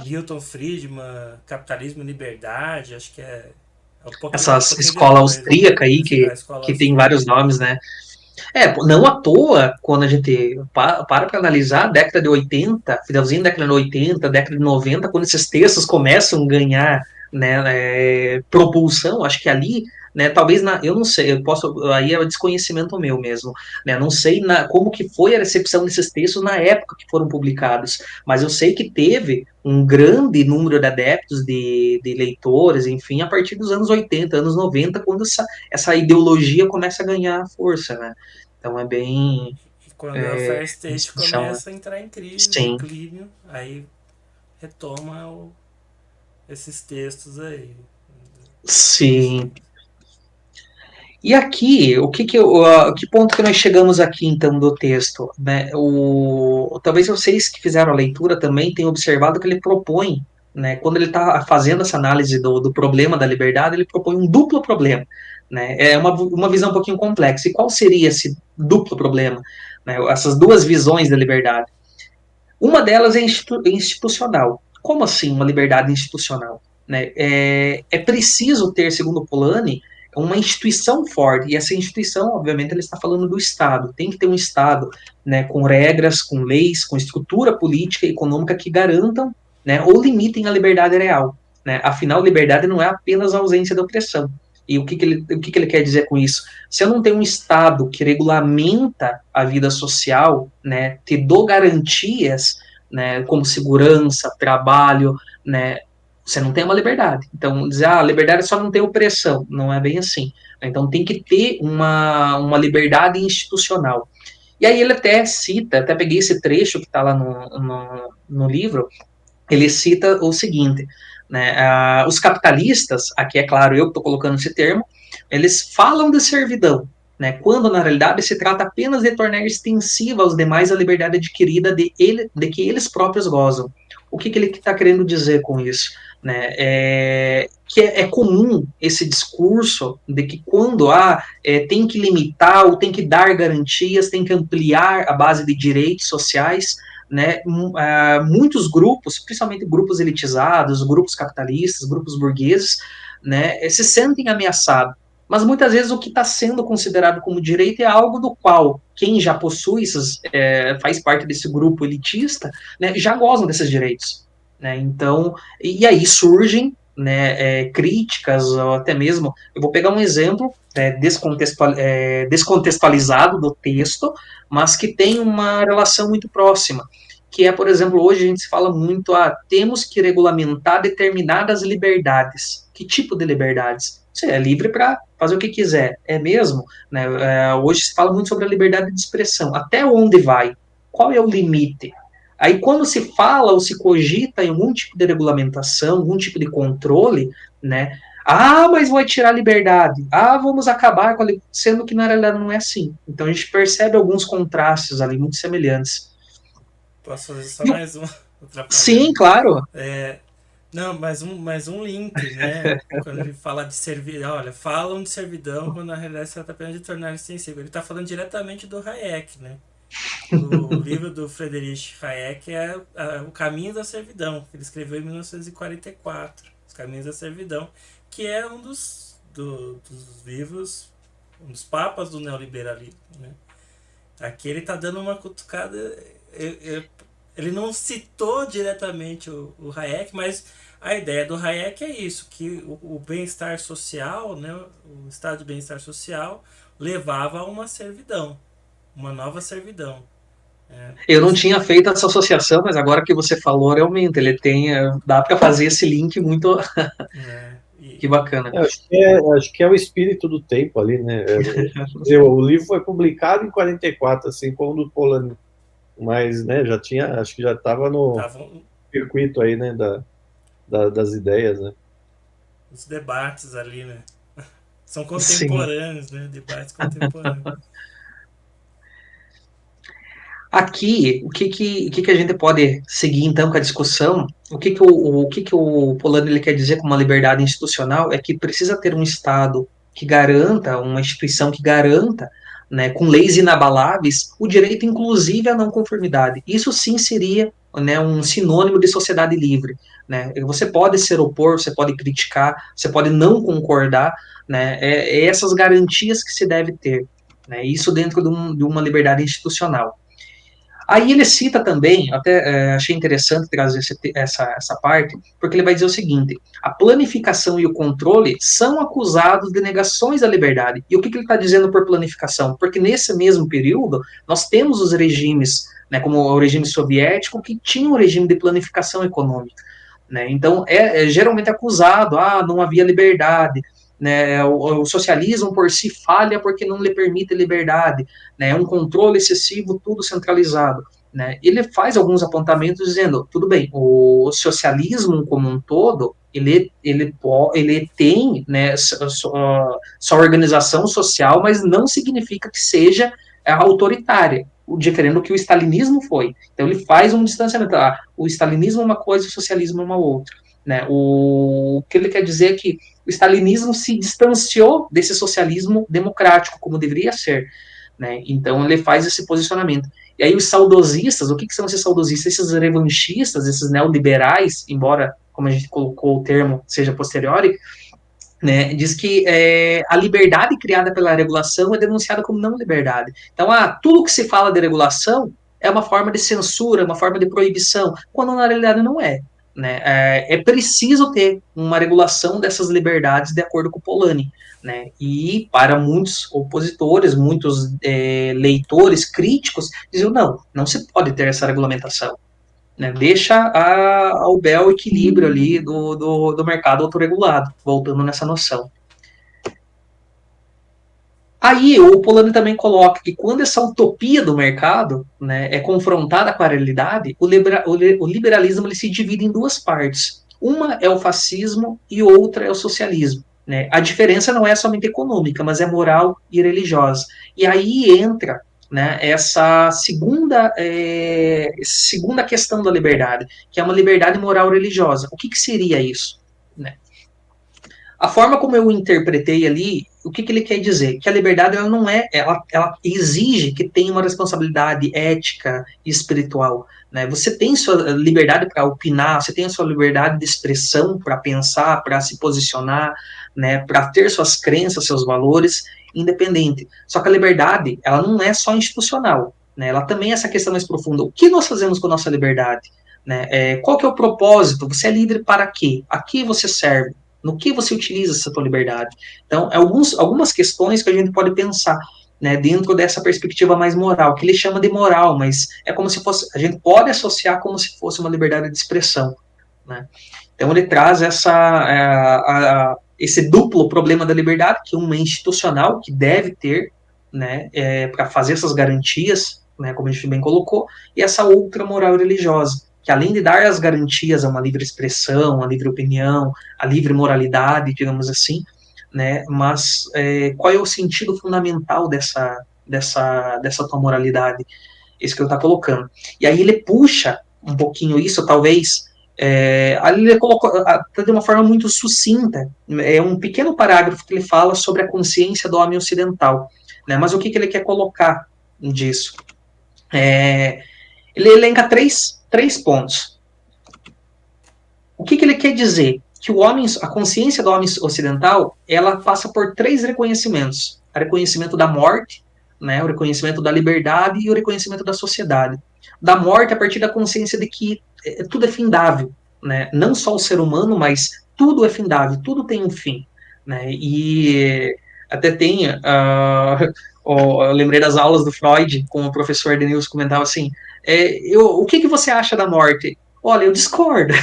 Milton Friedman, Capitalismo e Liberdade, acho que é um Essa pouquinho escola depois, né? austríaca aí A escola que tem vários austríaca. nomes, né? Não à toa, quando a gente para analisar a década de 80, finalzinho da década de 80, década de 90, quando esses textos começam a ganhar, né, propulsão, acho que ali, né, talvez, eu não sei, aí é desconhecimento meu mesmo, né, não sei como que foi a recepção desses textos na época que foram publicados, mas eu sei que teve um grande número de adeptos, de leitores, enfim, a partir dos anos 80, anos 90, quando essa ideologia começa a ganhar força, né? Então é bem. Quando a Fair State Discussão, né? começa a entrar em crise, Sim, declínio, aí retoma esses textos aí. sim. E aqui, que ponto que nós chegamos aqui, então, do texto? Né? Talvez vocês que fizeram a leitura também tenham observado que ele propõe, né, quando ele está fazendo essa análise do problema da liberdade, ele propõe um duplo problema. Né? É uma visão um pouquinho complexa. E qual seria esse duplo problema? Né? Essas duas visões da liberdade. Uma delas é institucional. Como assim uma liberdade institucional? Né? É preciso ter, segundo Polanyi, uma instituição forte, e essa instituição, obviamente, ele está falando do Estado, tem que ter um Estado, né, com regras, com leis, com estrutura política e econômica que garantam, né, ou limitem a liberdade real, né, afinal, liberdade não é apenas a ausência da opressão, e o que ele quer dizer com isso? Se eu não tenho um Estado que regulamenta a vida social, né, te dou garantias, né, como segurança, trabalho, né, você não tem uma liberdade. Então, dizer, a liberdade só não tem opressão, não é bem assim. Então, tem que ter uma liberdade institucional. E aí ele até cita, até peguei esse trecho que está lá no livro, ele cita o seguinte, né, os capitalistas, aqui é claro, eu estou colocando esse termo, eles falam de servidão, né, quando na realidade se trata apenas de tornar extensiva aos demais a liberdade adquirida de que eles próprios gozam. O que ele está querendo dizer com isso? Né, que é comum esse discurso de que quando tem que limitar ou tem que dar garantias, tem que ampliar a base de direitos sociais, né, muitos grupos, principalmente grupos elitizados, grupos capitalistas, grupos burgueses, né, se sentem ameaçados. Mas muitas vezes o que está sendo considerado como direito é algo do qual quem já possui, faz parte desse grupo elitista, né, já gozam desses direitos. Né, então, e aí surgem, né, críticas, ou até mesmo, eu vou pegar um exemplo descontextualizado do texto, mas que tem uma relação muito próxima, que é, por exemplo, hoje a gente se fala muito, temos que regulamentar determinadas liberdades. Que tipo de liberdades? Você é livre para fazer o que quiser, é mesmo? Né? Hoje se fala muito sobre a liberdade de expressão. Até onde vai? Qual é o limite? Aí quando se fala ou se cogita em algum tipo de regulamentação, algum tipo de controle, né? Mas vai tirar a liberdade. Vamos acabar com a liberdade, sendo que na realidade não é assim. Então a gente percebe alguns contrastes ali muito semelhantes. Posso fazer só mais uma Sim, atrapalhando? claro. Não, mais um link, né? Quando ele fala de servidão, olha, falam de servidão quando na realidade se trata apenas de tornar extensível. Ele está falando diretamente do Hayek, né? O livro do Friedrich Hayek é O Caminho da Servidão, que ele escreveu em 1944, Os Caminhos da Servidão, que é um dos livros, um dos papas do neoliberalismo, né? Aqui ele está dando uma cutucada. Ele não citou diretamente o Hayek, mas a ideia do Hayek é isso, que o bem-estar social, né, o estado de bem-estar social, levava a uma servidão, uma nova servidão. Eu não tinha feito essa associação, mas agora que você falou, realmente, dá para fazer esse link muito. Que bacana. Acho que é o espírito do tempo ali, né? O livro foi publicado em 44, assim como o do Polanyi, mas, né, acho que já estava no circuito aí, né, das ideias, né? Os debates ali, né? São contemporâneos, né? Debates contemporâneos. Aqui, o que a gente pode seguir então com a discussão? O que o Polanyi ele quer dizer com uma liberdade institucional é que precisa ter um Estado que garanta, uma instituição que garanta, né, com leis inabaláveis, o direito inclusive à não conformidade. Isso sim seria, né, um sinônimo de sociedade livre. Né? Você pode se opor, você pode criticar, você pode não concordar, né? Essas garantias que se deve ter. Né? Isso dentro de uma liberdade institucional. Aí ele cita também, até achei interessante trazer essa parte, porque ele vai dizer o seguinte: a planificação e o controle são acusados de negações da liberdade. E o que ele está dizendo por planificação? Porque nesse mesmo período, nós temos os regimes, né, como o regime soviético, que tinha um regime de planificação econômica. Né? Então, geralmente acusado, não havia liberdade, né? O socialismo por si falha porque não lhe permite liberdade, né? Um controle excessivo, tudo centralizado. Né? Ele faz alguns apontamentos dizendo, tudo bem, o socialismo como um todo, ele tem, né, sua organização social, mas não significa que seja autoritária, diferente do que o stalinismo foi. Então ele faz um distanciamento. O stalinismo é uma coisa e o socialismo é uma outra. Né? O que ele quer dizer é que o stalinismo se distanciou desse socialismo democrático, como deveria ser. Né? Então ele faz esse posicionamento. E aí os saudosistas, o que são esses saudosistas? Esses revanchistas, esses neoliberais, embora, como a gente colocou o termo, seja posteriori, né, diz que a liberdade criada pela regulação é denunciada como não liberdade. Então, tudo que se fala de regulação é uma forma de censura, uma forma de proibição, quando na realidade não é. Né? É preciso ter uma regulação dessas liberdades de acordo com o Polanyi. Né? E para muitos opositores, muitos leitores críticos, diziam, não se pode ter essa regulamentação. Né, deixa ao bel equilíbrio ali do mercado autorregulado, voltando nessa noção. Aí o Polanyi também coloca que quando essa utopia do mercado, né, é confrontada com a realidade, o liberalismo ele se divide em duas partes. Uma é o fascismo e outra é o socialismo. Né? A diferença não é somente econômica, mas é moral e religiosa. E aí entra, né, essa segunda questão da liberdade, que é uma liberdade moral religiosa. O que seria isso? Né? A forma como eu interpretei ali, o que ele quer dizer? Que a liberdade ela não ela exige que tenha uma responsabilidade ética e espiritual. Né? Você tem sua liberdade para opinar, você tem a sua liberdade de expressão para pensar, para se posicionar, né? Para ter suas crenças, seus valores, independente. Só que a liberdade, ela não é só institucional, né? Ela também é essa questão mais profunda. O que nós fazemos com a nossa liberdade? Né? Qual que é o propósito? Você é livre para quê? A que você serve? No que você utiliza essa tua liberdade? Então, algumas questões que a gente pode pensar, né, dentro dessa perspectiva mais moral, que ele chama de moral, mas é como se fosse, a gente pode associar como se fosse uma liberdade de expressão. Né? Então, ele traz esse duplo problema da liberdade, que uma é institucional, que deve ter, né, para fazer essas garantias, né, como a gente bem colocou, e essa outra moral religiosa, que além de dar as garantias a uma livre expressão, a livre opinião, a livre moralidade, digamos assim, né, mas qual é o sentido fundamental dessa tua moralidade? Isso que ele está colocando. E aí ele puxa um pouquinho isso, talvez, ali ele colocou de uma forma muito sucinta, é um pequeno parágrafo que ele fala sobre a consciência do homem ocidental, né, mas o que ele quer colocar disso? Ele elenca três pontos. O que ele quer dizer? Que a consciência do homem ocidental, ela passa por três reconhecimentos. O reconhecimento da morte, né, o reconhecimento da liberdade e o reconhecimento da sociedade. Da morte a partir da consciência de que tudo é findável, né? Não só o ser humano, mas tudo é findável, tudo tem um fim. Né? E até tem... eu lembrei das aulas do Freud, com o professor Denilson comentava assim, o que você acha da morte? Olha, eu discordo,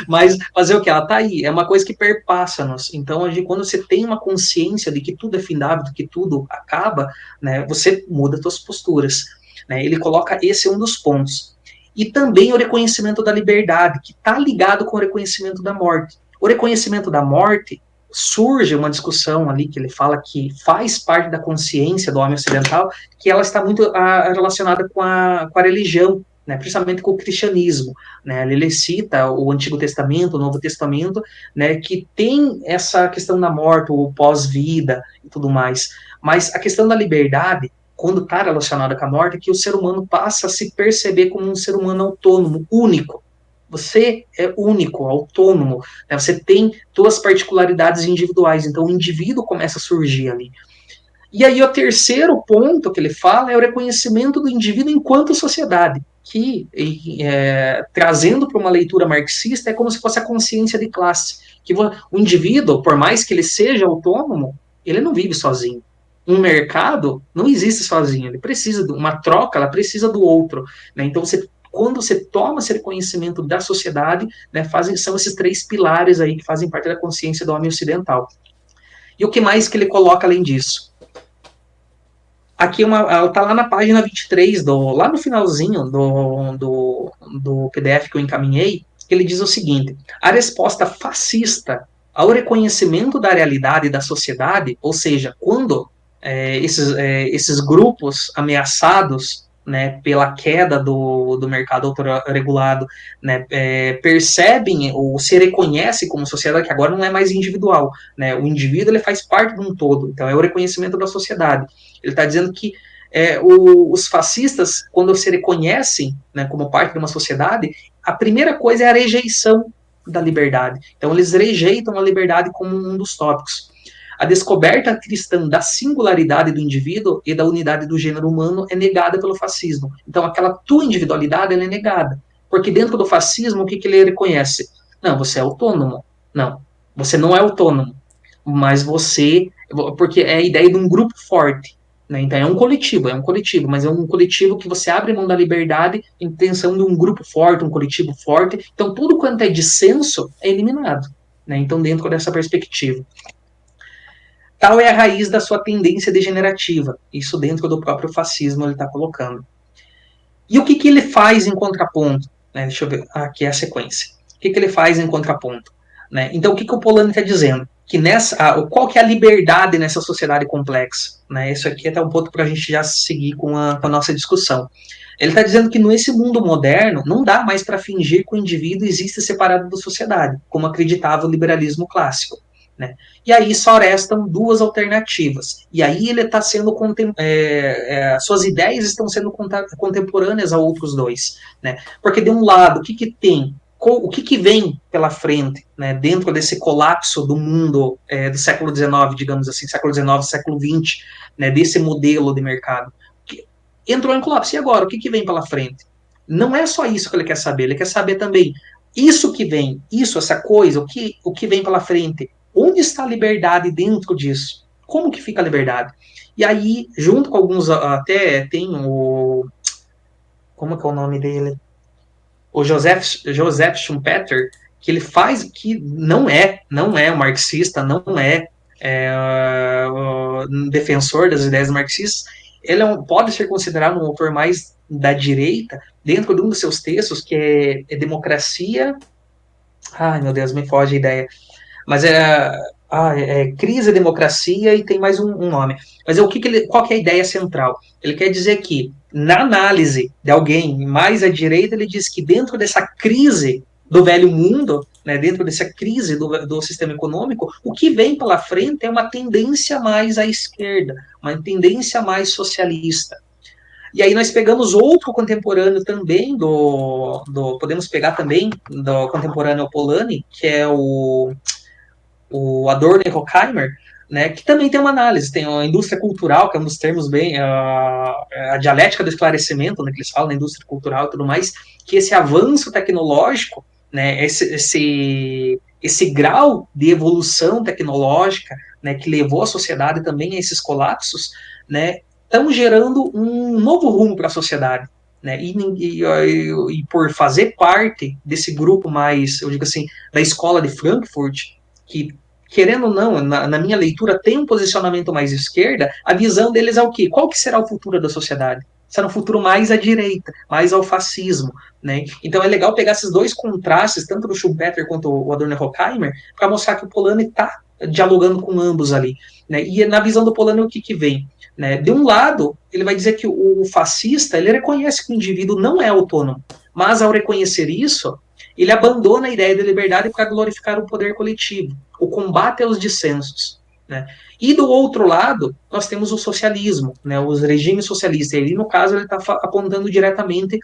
mas fazer o que? Ela está aí, é uma coisa que perpassa-nos. Então, quando você tem uma consciência de que tudo é findável, de que tudo acaba, né, você muda suas posturas. Né? Ele coloca esse um dos pontos. E também o reconhecimento da liberdade, que está ligado com o reconhecimento da morte. O reconhecimento da morte surge uma discussão ali que ele fala que faz parte da consciência do homem ocidental, que ela está muito relacionada com a religião, né, principalmente com o cristianismo. Né, ele cita o Antigo Testamento, o Novo Testamento, né, que tem essa questão da morte, o pós-vida e tudo mais. Mas a questão da liberdade, quando está relacionada com a morte, é que o ser humano passa a se perceber como um ser humano autônomo, único. Você é único, autônomo, né, você tem suas particularidades individuais, então o indivíduo começa a surgir ali. E aí o terceiro ponto que ele fala é o reconhecimento do indivíduo enquanto sociedade, que, trazendo para uma leitura marxista, é como se fosse a consciência de classe, que o indivíduo, por mais que ele seja autônomo, ele não vive sozinho. Um mercado não existe sozinho, ele precisa de uma troca, ela precisa do outro. Né? Então, quando você toma esse reconhecimento da sociedade, né, são esses três pilares aí que fazem parte da consciência do homem ocidental. E o que mais que ele coloca além disso? Aqui tá lá na página 23, lá no finalzinho do PDF que eu encaminhei, que ele diz o seguinte: a resposta fascista ao reconhecimento da realidade da sociedade, ou seja, quando esses grupos ameaçados, né, pela queda do mercado autorregulado, né, percebem ou se reconhecem como sociedade, que agora não é mais individual, né, o indivíduo ele faz parte de um todo, então é o reconhecimento da sociedade. Ele está dizendo que os fascistas, quando se reconhecem, né, como parte de uma sociedade, a primeira coisa é a rejeição da liberdade. Então, eles rejeitam a liberdade como um dos tópicos. A descoberta cristã da singularidade do indivíduo e da unidade do gênero humano é negada pelo fascismo. Então, aquela tua individualidade ela é negada. Porque dentro do fascismo, o que ele reconhece? Não, você é autônomo. Não, você não é autônomo. Mas você... Porque é a ideia de um grupo forte. Né? Então, é um coletivo, mas é um coletivo que você abre mão da liberdade em intenção de um grupo forte, um coletivo forte. Então, tudo quanto é dissenso é eliminado. Né? Então, dentro dessa perspectiva. Tal é a raiz da sua tendência degenerativa. Isso dentro do próprio fascismo ele está colocando. E o que ele faz em contraponto? Né, deixa eu ver, aqui é a sequência. O que ele faz em contraponto? Né? Então, o que o Polanyi está dizendo? Que qual que é a liberdade nessa sociedade complexa? Né? Isso aqui é até um ponto para a gente já seguir com a nossa discussão. Ele está dizendo que nesse mundo moderno não dá mais para fingir que o indivíduo existe separado da sociedade, como acreditava o liberalismo clássico. Né? E aí só restam duas alternativas. E aí ele está sendo suas ideias estão sendo contemporâneas a outros dois. Né? Porque de um lado, o que tem? O que vem pela frente, né, dentro desse colapso do mundo do século XIX, digamos assim, século XIX, século XX, né, desse modelo de mercado? Entrou em colapso. E agora? O que vem pela frente? Não é só isso que ele quer saber. Ele quer saber também isso que vem, essa coisa, o que vem pela frente. Onde está a liberdade dentro disso? Como que fica a liberdade? E aí, junto com alguns, até tem o... Como que é o nome dele? O Joseph Schumpeter, que ele faz, que não é um marxista, não é um defensor das ideias marxistas, ele pode ser considerado um autor mais da direita, dentro de um dos seus textos, que é Democracia... Ai, meu Deus, me foge a ideia. Mas é Crise, Democracia e tem mais um nome. Mas qual que é a ideia central? Ele quer dizer que, na análise de alguém mais à direita, ele diz que dentro dessa crise do velho mundo, né, dentro dessa crise do sistema econômico, o que vem pela frente é uma tendência mais à esquerda, uma tendência mais socialista. E aí nós pegamos outro contemporâneo também podemos pegar também do contemporâneo Polanyi, que é o Adorno e Horkheimer, né, que também tem uma análise, tem a indústria cultural, que é um dos termos bem, a dialética do esclarecimento, né, que eles falam na indústria cultural e tudo mais, que esse avanço tecnológico, né, esse grau de evolução tecnológica, né, que levou a sociedade também a esses colapsos, né, estão gerando um novo rumo para a sociedade. Né, e por fazer parte desse grupo mais, eu digo assim, da escola de Frankfurt, que, querendo ou não, na minha leitura, tem um posicionamento mais esquerda, a visão deles é o quê? Qual que será o futuro da sociedade? Será um futuro mais à direita, mais ao fascismo. Né? Então é legal pegar esses dois contrastes, tanto do Schumpeter quanto o Adorno e Horkheimer, para mostrar que o Polanyi está dialogando com ambos ali. Né? E na visão do Polanyi, o que vem? Né? De um lado, ele vai dizer que o fascista ele reconhece que o indivíduo não é autônomo, mas ao reconhecer isso, ele abandona a ideia de liberdade para glorificar o poder coletivo, o combate aos dissensos. Né? E do outro lado, nós temos o socialismo, né, os regimes socialistas. E ali, no caso, ele está apontando diretamente,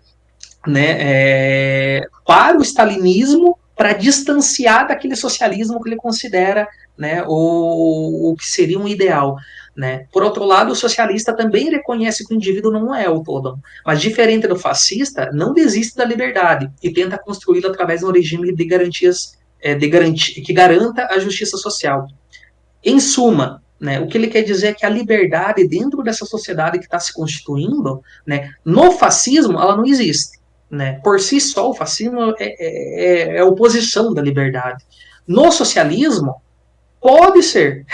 né, para o stalinismo, para distanciar daquele socialismo que ele considera, né, o que seria um ideal. Né? Por outro lado, o socialista também reconhece que o indivíduo não é autônomo, mas diferente do fascista, não desiste da liberdade e tenta construí-la através de um regime de garantias que garanta a justiça social. Em suma, né, o que ele quer dizer é que a liberdade dentro dessa sociedade que está se constituindo, né, no fascismo, ela não existe. Né? Por si só, o fascismo é oposição da liberdade. No socialismo, pode ser,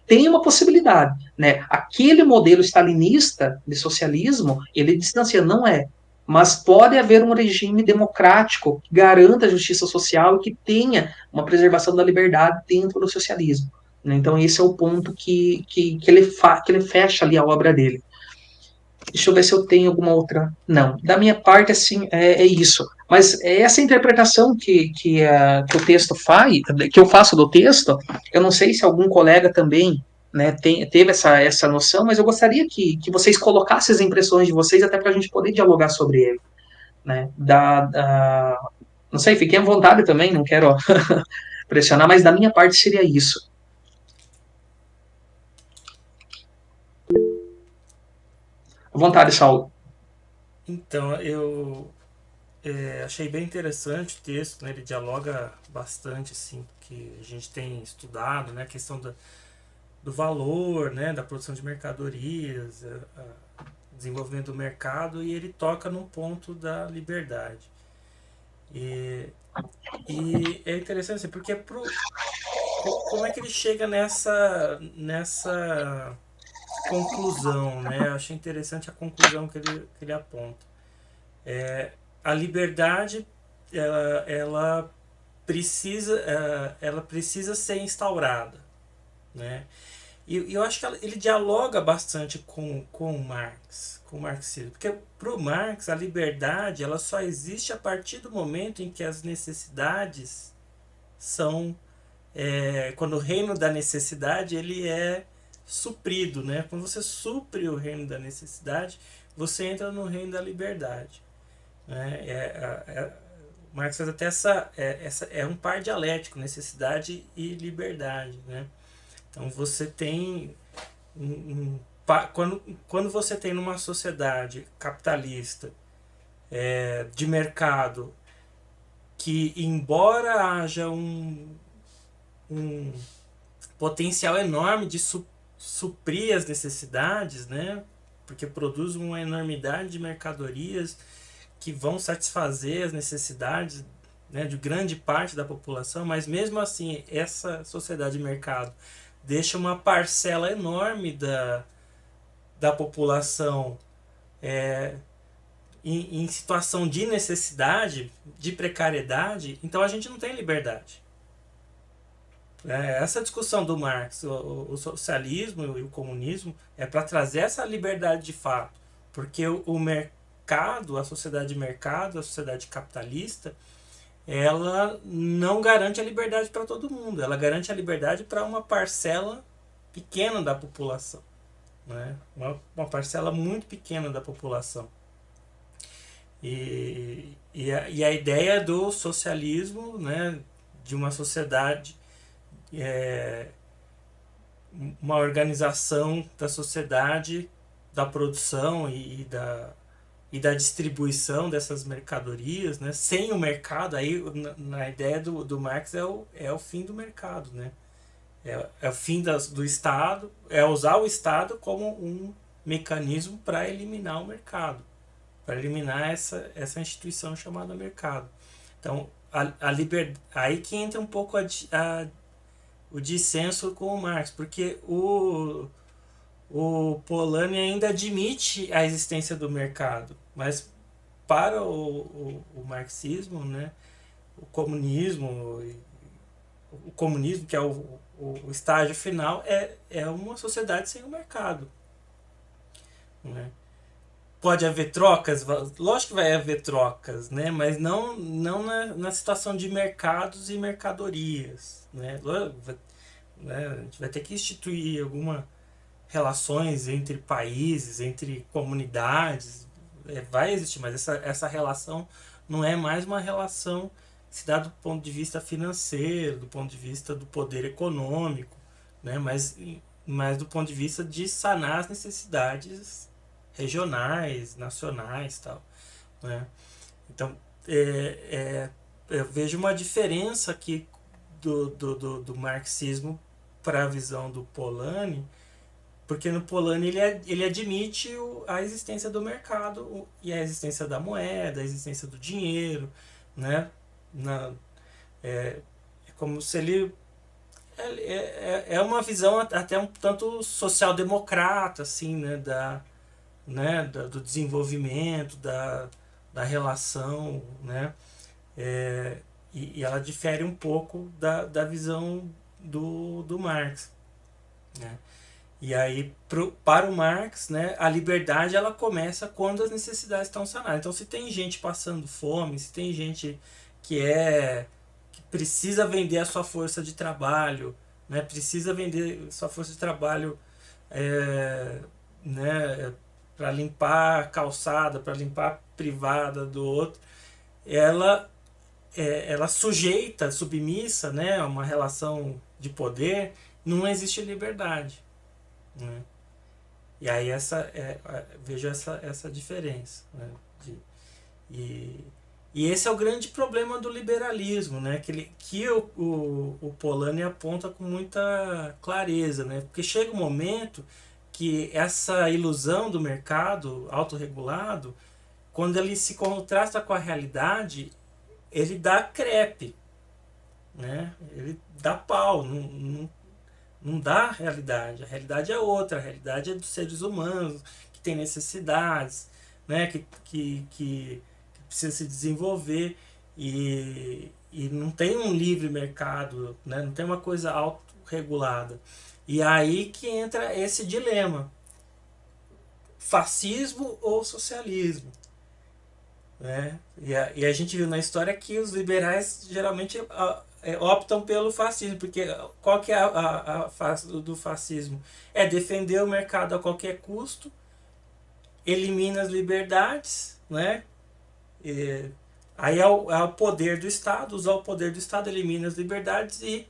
tem uma possibilidade. Né? Aquele modelo stalinista de socialismo, ele distancia, não é. Mas pode haver um regime democrático que garanta a justiça social e que tenha uma preservação da liberdade dentro do socialismo. Né? Então, esse é o ponto que ele fecha ali a obra dele. Deixa eu ver se eu tenho alguma outra. Não, da minha parte, assim, é isso. Mas essa interpretação que o texto faz, que eu faço do texto, eu não sei se algum colega também, né, teve essa noção, mas eu gostaria que vocês colocassem as impressões de vocês até para a gente poder dialogar sobre ele. Né, Não sei, fiquem à vontade também, não quero pressionar, mas da minha parte seria isso. À vontade, Saulo. Então, eu achei bem interessante o texto, né? Ele dialoga bastante, assim, que a gente tem estudado, né? A questão do valor, né? Da produção de mercadorias, desenvolvimento do mercado, e ele toca num ponto da liberdade. E é interessante, assim, porque como é que ele chega nessa conclusão, né? Eu achei interessante a conclusão que ele aponta. A liberdade, ela ela precisa ser instaurada, né? E eu acho que ele dialoga bastante com o Marx, com o marxismo, porque para o Marx a liberdade ela só existe a partir do momento em que as necessidades são quando o reino da necessidade ele é suprido, né? Quando você supre o reino da necessidade, você entra no reino da liberdade, né? Marx faz até essa é um par dialético, necessidade e liberdade, né? Então você tem quando você tem numa sociedade capitalista de mercado que embora haja um potencial enorme de suprir as necessidades, né? Porque produz uma enormidade de mercadorias que vão satisfazer as necessidades, né, de grande parte da população, mas mesmo assim essa sociedade de mercado deixa uma parcela enorme da população em situação de necessidade, de precariedade, então a gente não tem liberdade. Essa discussão do Marx, o socialismo e o comunismo, é para trazer essa liberdade de fato, porque o mercado, a sociedade de mercado, a sociedade capitalista, ela não garante a liberdade para todo mundo, ela garante a liberdade para uma parcela pequena da população, né? Uma parcela muito pequena da população. E a ideia do socialismo, né, de uma sociedade, uma organização da sociedade, da produção e da distribuição dessas mercadorias, né? Sem o mercado, aí na ideia do Marx é o fim do mercado, né? É o fim do Estado, é usar o Estado como um mecanismo para eliminar o mercado, para eliminar essa instituição chamada mercado. Então, aí que entra um pouco o dissenso com o Marx, porque o Polanyi ainda admite a existência do mercado, mas para o marxismo, né, o comunismo, que é o estágio final, é uma sociedade sem o mercado, né? Pode haver trocas, lógico que vai haver trocas, né? Mas não na situação de mercados e mercadorias, né? A gente vai ter que instituir algumas relações entre países, entre comunidades, vai existir, mas essa relação não é mais uma relação que se dá do ponto de vista financeiro, do ponto de vista do poder econômico, né? Mas do ponto de vista de sanar as necessidades regionais, nacionais, tal, né? Então, eu vejo uma diferença aqui do marxismo para a visão do Polanyi, porque no Polanyi ele admite a existência do mercado e a existência da moeda, a existência do dinheiro, né? É como se ele é uma visão até um tanto social-democrata, assim, do desenvolvimento, da relação, né? E ela difere um pouco da visão do Marx, né? E aí, para o Marx, né, a liberdade ela começa quando as necessidades estão sanadas. Então, se tem gente passando fome, se tem gente que precisa vender a sua força de trabalho, né, precisa vender sua força de trabalho, né, para limpar a calçada, para limpar a privada do outro, ela ela sujeita, submissa, né, a uma relação de poder, não existe liberdade, né? E aí vejo essa diferença, né? E esse é o grande problema do liberalismo, né? Que o Polanyi aponta com muita clareza, né? Porque chega um momento que essa ilusão do mercado autorregulado, quando ele se contrasta com a realidade, ele dá crepe, né? Ele dá pau, não dá realidade. A realidade é outra, a realidade é dos seres humanos, que tem necessidades, né? Que precisa se desenvolver e não tem um livre mercado, né? Não tem uma coisa autorregulada. E aí que entra esse dilema: fascismo ou socialismo, né? E a gente viu na história que os liberais geralmente optam pelo fascismo, porque qual que é a face do fascismo? É defender o mercado a qualquer custo, elimina as liberdades, né? Aí é o poder do Estado, usar o poder do Estado, elimina as liberdades e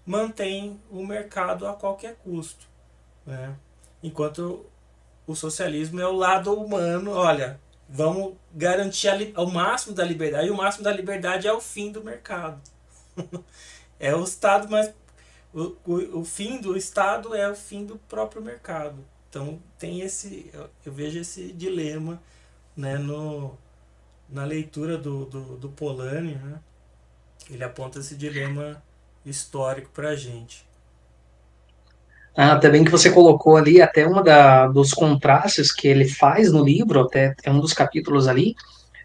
mantém o mercado a qualquer custo, né? Enquanto o socialismo é o lado humano, olha, vamos garantir o máximo da liberdade, e o máximo da liberdade é o fim do mercado. É o Estado, mas o fim do Estado é o fim do próprio mercado. Então tem eu vejo esse dilema, né, na leitura do Polanyi, né? Ele aponta esse dilema histórico para a gente. Até bem que você colocou ali, até dos contrastes que ele faz no livro, até é um dos capítulos ali,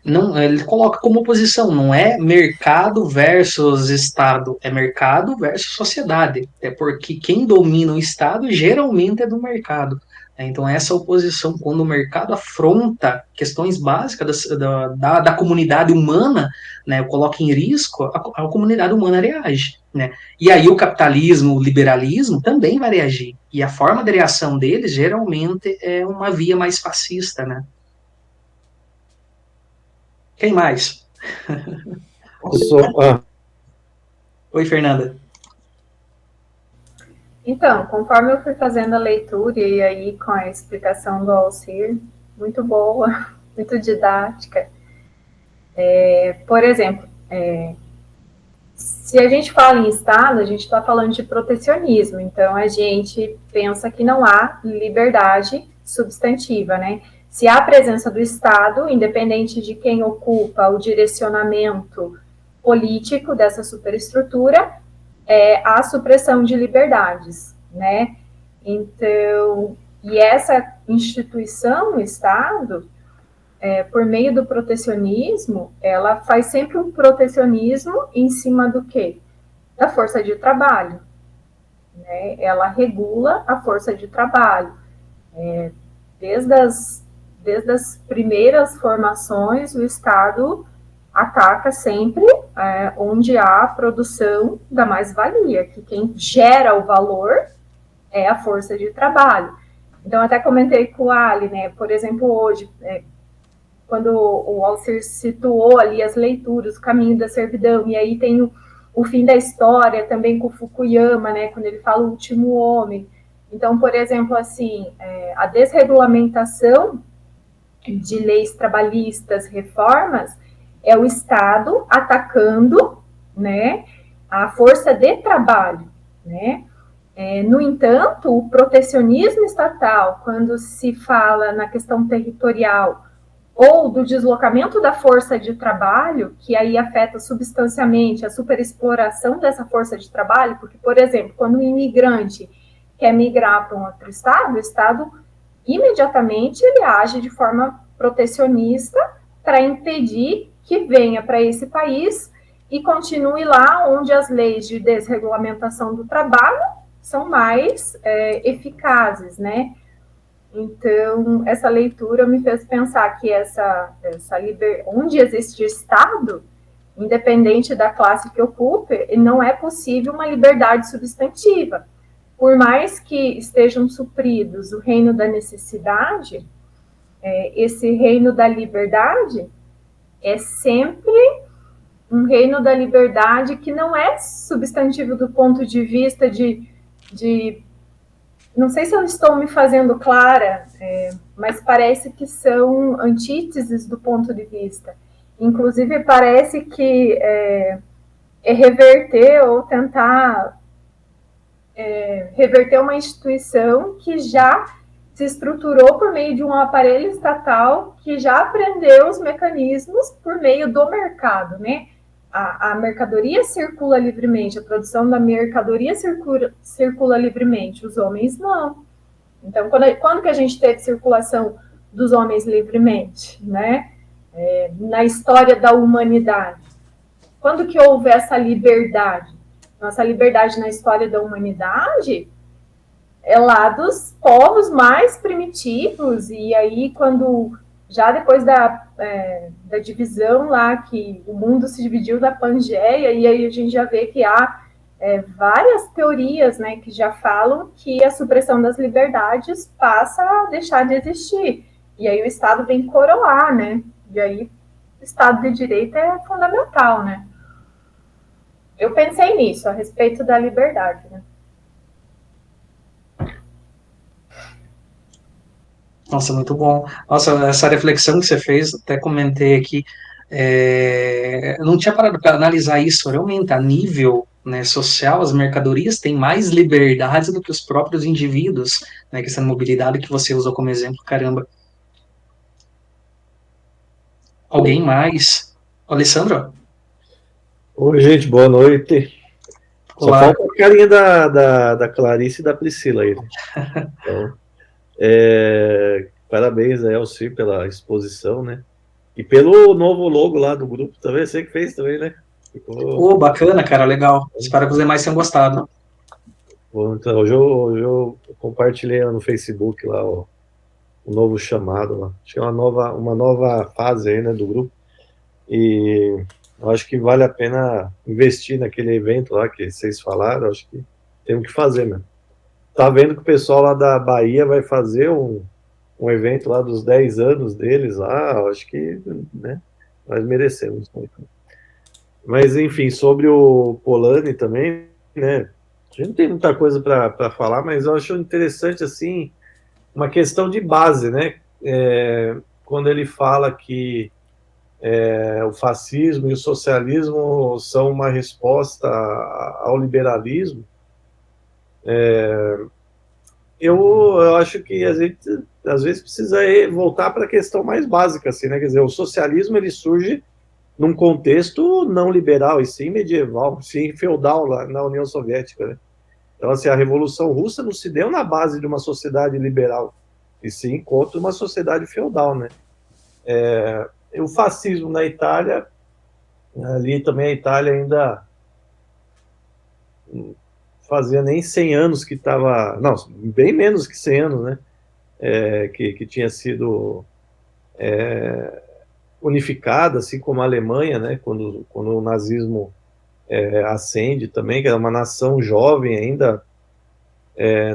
não, ele coloca como oposição, não é mercado versus Estado, é mercado versus sociedade. É porque quem domina o Estado geralmente é do mercado. Então, essa oposição, quando o mercado afronta questões básicas da comunidade humana, né, coloca em risco, a comunidade humana reage. Né? E aí o capitalismo, o liberalismo também vai reagir. E a forma de reação deles, geralmente, é uma via mais fascista, né? Quem mais? Oi, Fernanda. Então, conforme eu fui fazendo a leitura e aí com a explicação do Alcir, muito boa, muito didática. Por exemplo, se a gente fala em Estado, a gente está falando de protecionismo, então a gente pensa que não há liberdade substantiva, né? Se há a presença do Estado, independente de quem ocupa o direcionamento político dessa superestrutura, há supressão de liberdades, né? Então, e essa instituição, o Estado, por meio do protecionismo, ela faz sempre um protecionismo em cima do quê? Da força de trabalho, né? Ela regula a força de trabalho. Desde as primeiras formações, o Estado ataca sempre onde há a produção da mais-valia, que quem gera o valor é a força de trabalho. Então, até comentei com o Ali, né? Por exemplo, hoje, quando o Alcir situou ali as leituras, o caminho da servidão, e aí tem o fim da história também com Fukuyama, né? Quando ele fala o último homem. Então, por exemplo, assim, a desregulamentação de leis trabalhistas, reformas, é o Estado atacando, né, a força de trabalho, né? No entanto, o protecionismo estatal, quando se fala na questão territorial ou do deslocamento da força de trabalho, que aí afeta substancialmente a superexploração dessa força de trabalho, porque, por exemplo, quando o imigrante quer migrar para um outro estado, o Estado imediatamente ele age de forma protecionista para impedir que venha para esse país e continue lá onde as leis de desregulamentação do trabalho são mais eficazes, né? Então, essa leitura me fez pensar que onde existe Estado, independente da classe que ocupe, não é possível uma liberdade substantiva. Por mais que estejam supridos o reino da necessidade, esse reino da liberdade é sempre um reino da liberdade que não é substantivo do ponto de vista de não sei se eu estou me fazendo clara, mas parece que são antíteses do ponto de vista. Inclusive, parece que é reverter ou tentar reverter uma instituição que já se estruturou por meio de um aparelho estatal que já aprendeu os mecanismos por meio do mercado, né? A mercadoria circula livremente, a produção da mercadoria circula livremente, os homens não. Então, quando que a gente teve circulação dos homens livremente, né? Na história da humanidade? Quando que houve essa liberdade? Nossa liberdade na história da humanidade é lá dos povos mais primitivos, e aí quando, já depois da divisão lá, que o mundo se dividiu da Pangeia, e aí a gente já vê que há várias teorias, né, que já falam que a supressão das liberdades passa a deixar de existir, e aí o Estado vem coroar, né, e aí o Estado de Direito é fundamental, né. Eu pensei nisso, a respeito da liberdade, né. Nossa, muito bom. Nossa, essa reflexão que você fez, até comentei aqui, eu não tinha parado para analisar isso realmente a nível, né, social. As mercadorias têm mais liberdade do que os próprios indivíduos, né, que essa mobilidade que você usou como exemplo, caramba. Alguém mais? Alessandro? Oi, gente, boa noite. Só Olá. falta a carinha da Clarice e da Priscila aí, né? Então, parabéns a Elci pela exposição, né? E pelo novo logo lá do grupo também, você que fez também, né? Ficou bacana, cara, legal. Espero que os demais tenham gostado. Bom, então, hoje eu compartilhei no Facebook lá o novo chamado lá. Acho que é uma nova fase aí, né, do grupo. E eu acho que vale a pena investir naquele evento lá que vocês falaram. Acho que temos que fazer, né? Tá vendo que o pessoal lá da Bahia vai fazer um evento lá dos 10 anos deles lá. Acho que, né, nós merecemos. Né? Mas, enfim, sobre o Polanyi também, né? A gente não tem muita coisa para falar, mas eu acho interessante, assim, uma questão de base, né? Quando ele fala que o fascismo e o socialismo são uma resposta ao liberalismo, eu acho que a gente, às vezes, precisa voltar para a questão mais básica, assim, né? Quer dizer, o socialismo, ele surge num contexto não liberal, e sim medieval, sim feudal lá na União Soviética, né? Então, assim, a Revolução Russa não se deu na base de uma sociedade liberal, e sim contra uma sociedade feudal, né? O fascismo na Itália, ali também a Itália ainda fazia nem 100 anos que estava, não, bem menos que 100 anos, né? Que tinha sido unificada, assim como a Alemanha, né? Quando o nazismo ascende também, que era uma nação jovem ainda,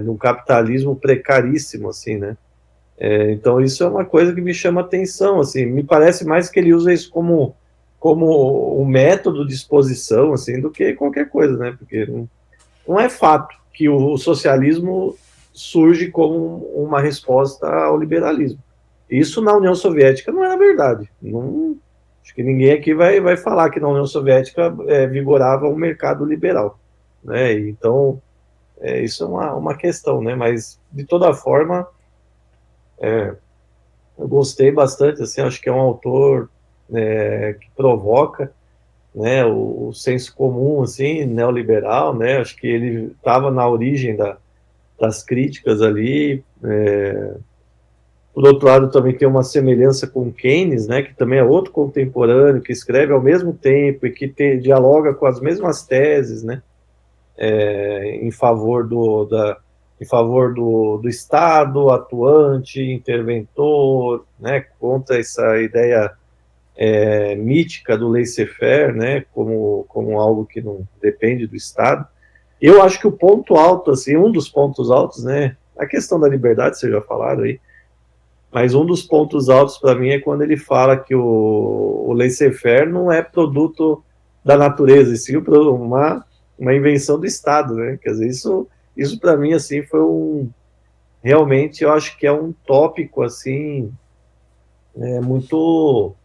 num capitalismo precaríssimo, assim, né? Então isso é uma coisa que me chama atenção, assim, me parece mais que ele usa isso como um método de exposição, assim, do que qualquer coisa, né? Porque não é fato que o socialismo surge como uma resposta ao liberalismo. Isso na União Soviética não era verdade. Não, acho que ninguém aqui vai falar que na União Soviética vigorava um mercado liberal, né? Então, isso é uma questão, né? Mas, de toda forma, eu gostei bastante, assim, acho que é um autor que provoca, né, o senso comum, assim, neoliberal, né? Acho que ele estava na origem das críticas ali. Por outro lado, também tem uma semelhança com Keynes, né, que também é outro contemporâneo, que escreve ao mesmo tempo e que dialoga com as mesmas teses, né, em favor do Estado atuante, interventor, né, contra essa ideia mítica do laissez-faire, né, como algo que não depende do Estado. Eu acho que o ponto alto, assim, um dos pontos altos, né, a questão da liberdade, vocês já falaram aí, mas um dos pontos altos para mim é quando ele fala que o laissez-faire não é produto da natureza, e sim uma invenção do Estado, né? Quer dizer, isso para mim, assim, foi realmente, eu acho que é um tópico, assim, muito,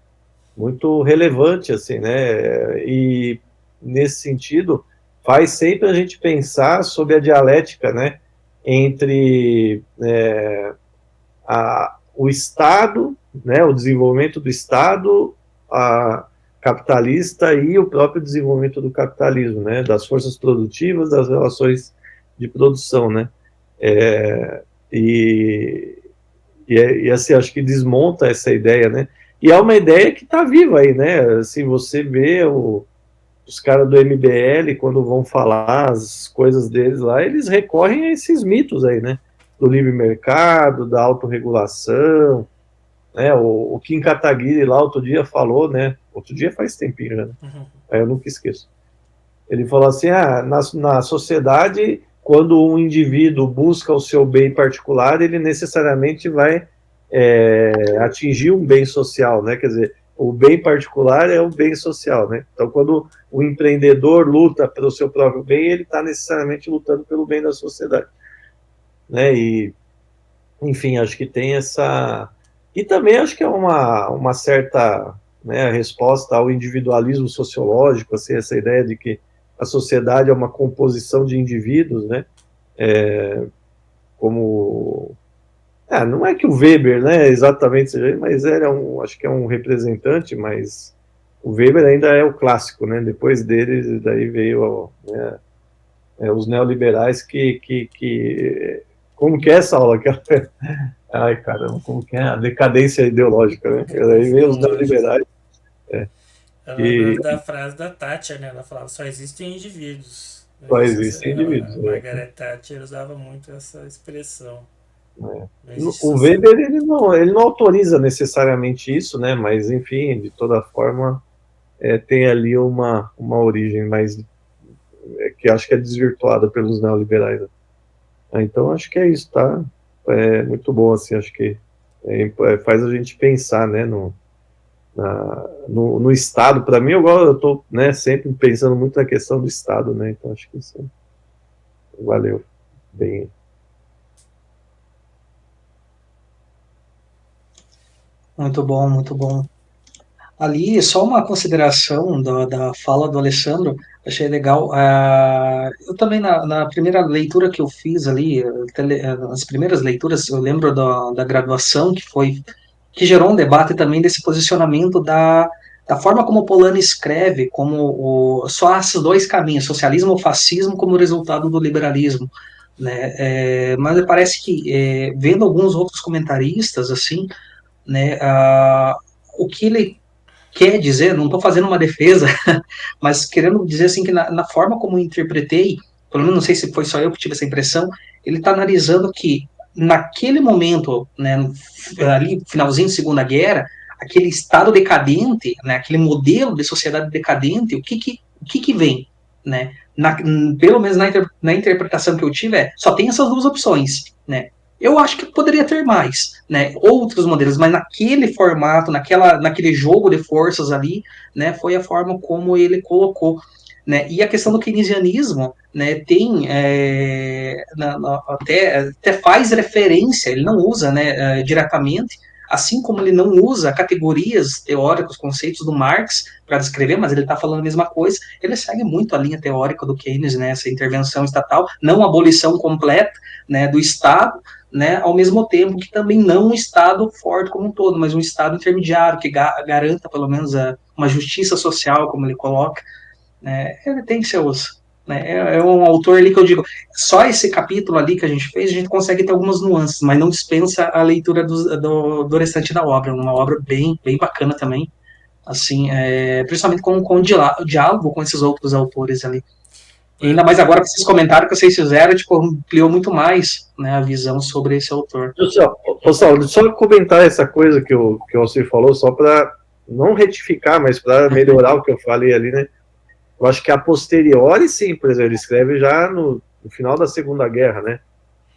muito relevante, assim, né? E, nesse sentido, faz sempre a gente pensar sobre a dialética, né? Entre o Estado, né? O desenvolvimento do Estado, capitalista e o próprio desenvolvimento do capitalismo, né? Das forças produtivas, das relações de produção, né? E assim, acho que desmonta essa ideia, né? E é uma ideia que está viva aí, né? Assim, você vê os caras do MBL, quando vão falar as coisas deles lá, eles recorrem a esses mitos aí, né? Do livre mercado, da autorregulação, né? O Kim Kataguiri lá outro dia falou, né? Outro dia faz tempinho já, né? Aí eu nunca esqueço. Ele falou assim, na sociedade, quando um indivíduo busca o seu bem particular, ele necessariamente vai atingir um bem social, né? Quer dizer, o bem particular é o bem social, né? Então, quando o empreendedor luta pelo seu próprio bem, ele está necessariamente lutando pelo bem da sociedade, né? E, enfim, acho que tem essa... E também acho que é uma certa, né, resposta ao individualismo sociológico, assim, essa ideia de que a sociedade é uma composição de indivíduos, né? Como... não é que o Weber, né, exatamente seja, mas acho que é um representante, mas o Weber ainda é o clássico, né? Depois dele, daí veio, né, os neoliberais que... Como que é essa aula? Ai, caramba, como que é? A decadência ideológica, né? Aí veio os neoliberais. Eu lembro da frase da Thatcher, né? Ela falava, só existem indivíduos. Só existem indivíduos. A Margaret Thatcher usava muito essa expressão. O Weber, ele não autoriza necessariamente isso, né? Mas, enfim, de toda forma, tem ali uma origem mais... que acho que é desvirtuada pelos neoliberais. Então, acho que é isso, tá? É muito bom, assim, acho que faz a gente pensar, né, no Estado. Para mim, eu estou, né, sempre pensando muito na questão do Estado, né? Então, acho que isso valeu bem. Muito bom, muito bom. Ali, só uma consideração da fala do Alessandro, achei legal. Eu também, na primeira leitura que eu fiz ali, nas primeiras leituras, eu lembro da graduação, que gerou um debate também desse posicionamento da forma como Polanyi escreve, como só há esses dois caminhos, socialismo ou fascismo, como resultado do liberalismo. Né? Mas me parece que, vendo alguns outros comentaristas, assim, né, o que ele quer dizer, não estou fazendo uma defesa, mas querendo dizer assim que na forma como eu interpretei, pelo menos não sei se foi só eu que tive essa impressão, ele está analisando que naquele momento, né, ali finalzinho de Segunda Guerra, aquele estado decadente, né, aquele modelo de sociedade decadente, o que vem, né? Pelo menos na interpretação que eu tive, só tem essas duas opções, né? Eu acho que poderia ter mais, né? Outros modelos, mas naquele formato, naquele jogo de forças ali, né? Foi a forma como ele colocou, né? E a questão do keynesianismo, né? Tem até faz referência, ele não usa, né? Diretamente, assim como ele não usa categorias teóricas, conceitos do Marx para descrever, mas ele está falando a mesma coisa. Ele segue muito a linha teórica do Keynes, né? Essa intervenção estatal, não a abolição completa, né? Do Estado, né, ao mesmo tempo que também não um Estado forte como um todo, mas um Estado intermediário, que garanta pelo menos uma justiça social, como ele coloca. Né, ele tem seus... Né, é um autor ali que eu digo, só esse capítulo ali que a gente fez, a gente consegue ter algumas nuances, mas não dispensa a leitura do restante da obra, uma obra bem, bem bacana também, assim, principalmente com o diálogo com esses outros autores ali. E ainda mais agora com esses comentários que vocês fizeram, tipo, ampliou muito mais, né, a visão sobre esse autor. Pessoal, só comentar essa coisa que o Alcir falou, só para não retificar, mas para melhorar o que eu falei ali, né? Eu acho que a posteriori, sim, por exemplo, ele escreve já no final da Segunda Guerra, né?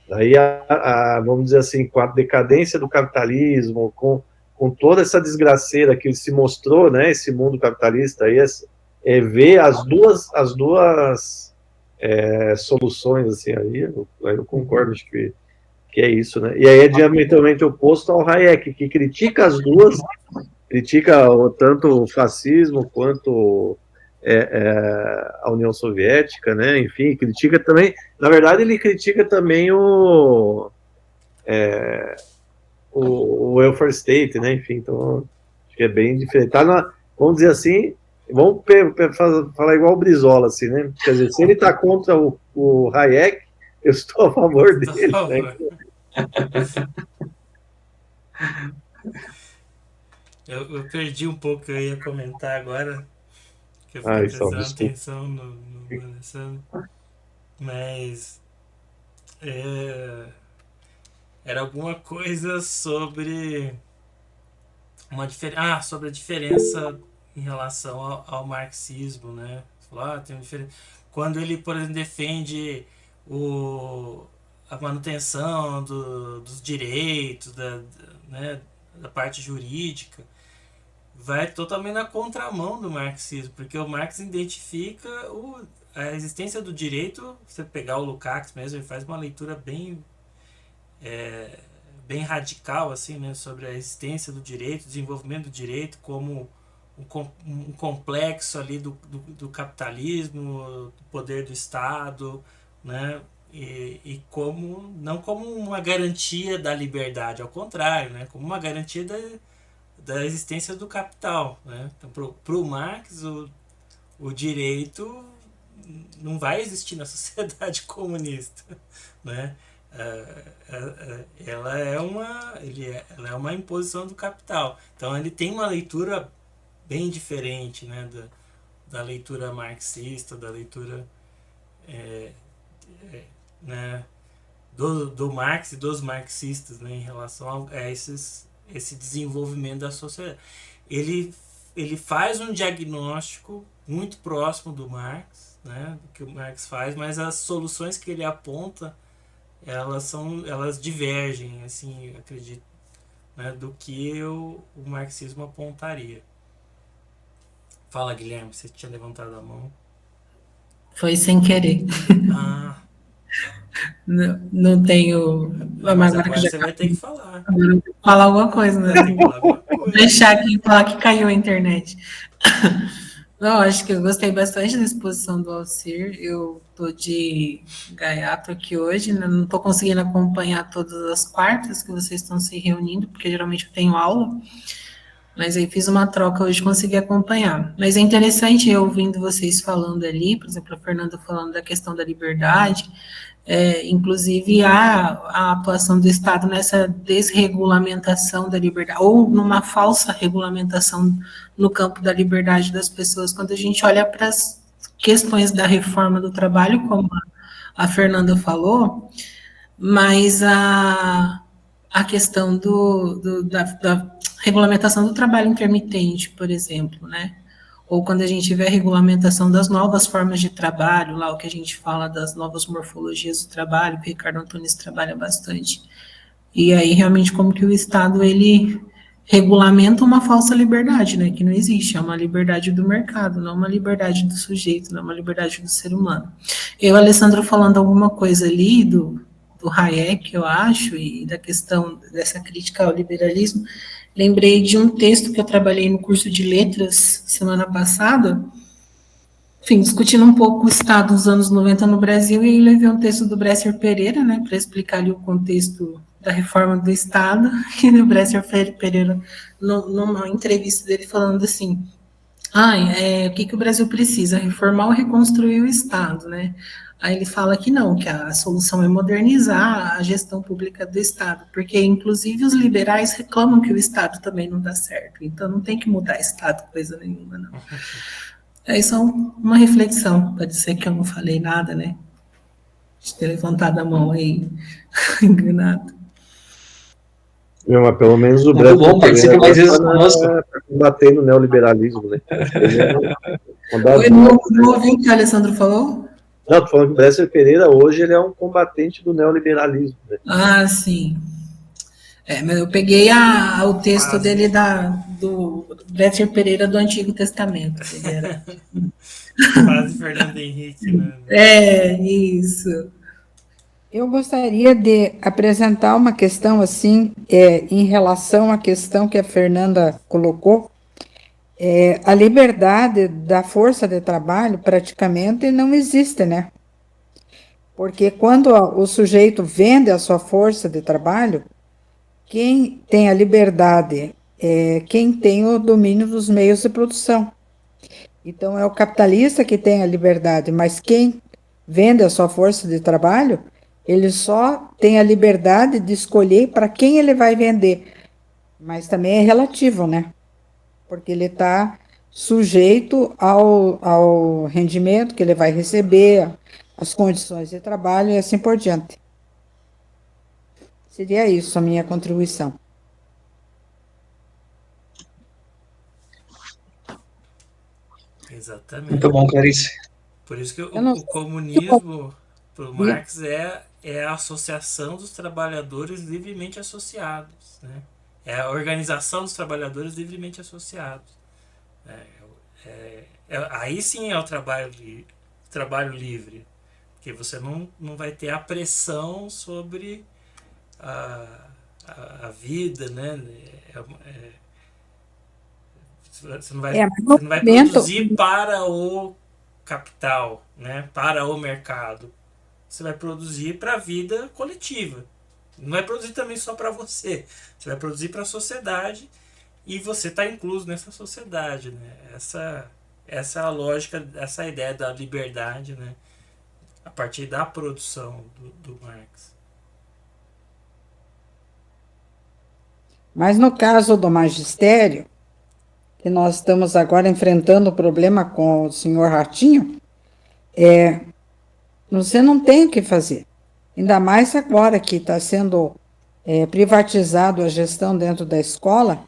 Daí, vamos dizer assim, com a decadência do capitalismo, com toda essa desgraceira que se mostrou, né, esse mundo capitalista aí, ver as duas soluções, assim, aí eu concordo, acho que é isso, né? E aí é diametralmente oposto ao Hayek, que critica as duas, critica tanto o fascismo quanto a União Soviética, né? Enfim, critica também, na verdade ele critica também o welfare state, né? Enfim, então acho que é bem diferente. Vamos dizer assim, vamos falar igual o Brizola, assim, né? Quer dizer, se ele está contra o Hayek, eu estou a favor dele, né? Eu perdi um pouco, eu ia comentar agora, que eu fiquei prestando atenção no Alessandro, mas era alguma coisa sobre sobre a diferença em relação ao marxismo, né? Tem uma diferença. Quando ele, por exemplo, defende a manutenção dos direitos, né, da parte jurídica, vai totalmente na contramão do marxismo, porque o Marx identifica a existência do direito. Você pegar o Lukács mesmo, ele faz uma leitura bem radical, assim, né, sobre a existência do direito, desenvolvimento do direito como um complexo ali do capitalismo, do poder do Estado, né, e não como uma garantia da liberdade, ao contrário, né, como uma garantia da existência do capital, né? Então, pro Marx, o direito não vai existir na sociedade comunista, né? Ela é uma imposição do capital. Então ele tem uma leitura bem diferente, né, da leitura marxista, da leitura né, do Marx e dos marxistas, né, em relação a esse desenvolvimento da sociedade. Ele faz um diagnóstico muito próximo do Marx, né, do que o Marx faz, mas as soluções que ele aponta, elas divergem, assim, acredito, né, do que o marxismo apontaria. Fala, Guilherme, você tinha levantado a mão. Foi sem querer. Não tenho. Mas agora você vai ter que falar. Falar alguma coisa, né? Deixar aqui e falar que caiu a internet. Não, acho que eu gostei bastante da exposição do Alcir. Eu tô de gaiato aqui hoje, né? Não tô conseguindo acompanhar todas as quartas que vocês estão se reunindo, porque geralmente eu tenho aula. Mas aí fiz uma troca hoje, consegui acompanhar. Mas é interessante eu ouvindo vocês falando ali, por exemplo, a Fernanda falando da questão da liberdade, inclusive a atuação do Estado nessa desregulamentação da liberdade, ou numa falsa regulamentação no campo da liberdade das pessoas. Quando a gente olha para as questões da reforma do trabalho, como a Fernanda falou, mas a questão da regulamentação do trabalho intermitente, por exemplo, né? Ou quando a gente vê a regulamentação das novas formas de trabalho, lá o que a gente fala das novas morfologias do trabalho, que o Ricardo Antunes trabalha bastante. E aí, realmente, como que o Estado, ele regulamenta uma falsa liberdade, né? Que não existe, é uma liberdade do mercado, não uma liberdade do sujeito, não uma liberdade do ser humano. Eu, Alessandro, falando alguma coisa ali do Hayek, eu acho, e da questão dessa crítica ao liberalismo, lembrei de um texto que eu trabalhei no curso de letras semana passada, enfim, discutindo um pouco o Estado dos anos 90 no Brasil, e levei um texto do Bresser Pereira, né, para explicar ali o contexto da reforma do Estado, e o Bresser Pereira, numa entrevista dele, falando assim, o que o Brasil precisa? Reformar ou reconstruir o Estado, né? Aí ele fala que não, que a solução é modernizar a gestão pública do Estado, porque, inclusive, os liberais reclamam que o Estado também não dá certo, então não tem que mudar Estado, coisa nenhuma, não. É só uma reflexão, pode ser que eu não falei nada, né? De ter levantado a mão aí, enganado. Mas pelo menos o Muito bom, participa mais vezes conosco. Combatendo o neoliberalismo, né? Eu não ouvi o que o Alessandro falou? Não, tô falando que o Bresser Pereira hoje ele é um combatente do neoliberalismo. Né? Sim. Mas eu peguei o texto Quase. dele do Gretchen Pereira do Antigo Testamento. Ele era... Quase Fernando Henrique, né? Isso. Eu gostaria de apresentar uma questão assim, em relação à questão que a Fernanda colocou. A liberdade da força de trabalho praticamente não existe, né? Porque quando o sujeito vende a sua força de trabalho, quem tem a liberdade é quem tem o domínio dos meios de produção. Então, é o capitalista que tem a liberdade, mas quem vende a sua força de trabalho, ele só tem a liberdade de escolher para quem ele vai vender. Mas também é relativo, né? Porque ele está sujeito ao rendimento que ele vai receber, às condições de trabalho e assim por diante. Seria isso a minha contribuição. Exatamente. Muito bom, Clarice. Por isso que o comunismo, para o Marx, é a associação dos trabalhadores livremente associados, né? É a organização dos trabalhadores livremente associados. Aí sim é o trabalho livre, porque você não vai ter a pressão sobre a vida, né? Você não vai produzir para o capital, né? Para o mercado. Você vai produzir para a vida coletiva. Não vai produzir também só para você. Você vai produzir para a sociedade e você está incluso nessa sociedade, né? Essa é a lógica, essa é a ideia da liberdade, né? A partir da produção do Marx. Mas no caso do magistério, que nós estamos agora enfrentando o problema com o senhor Ratinho, você não tem o que fazer. Ainda mais agora que está sendo privatizado a gestão dentro da escola.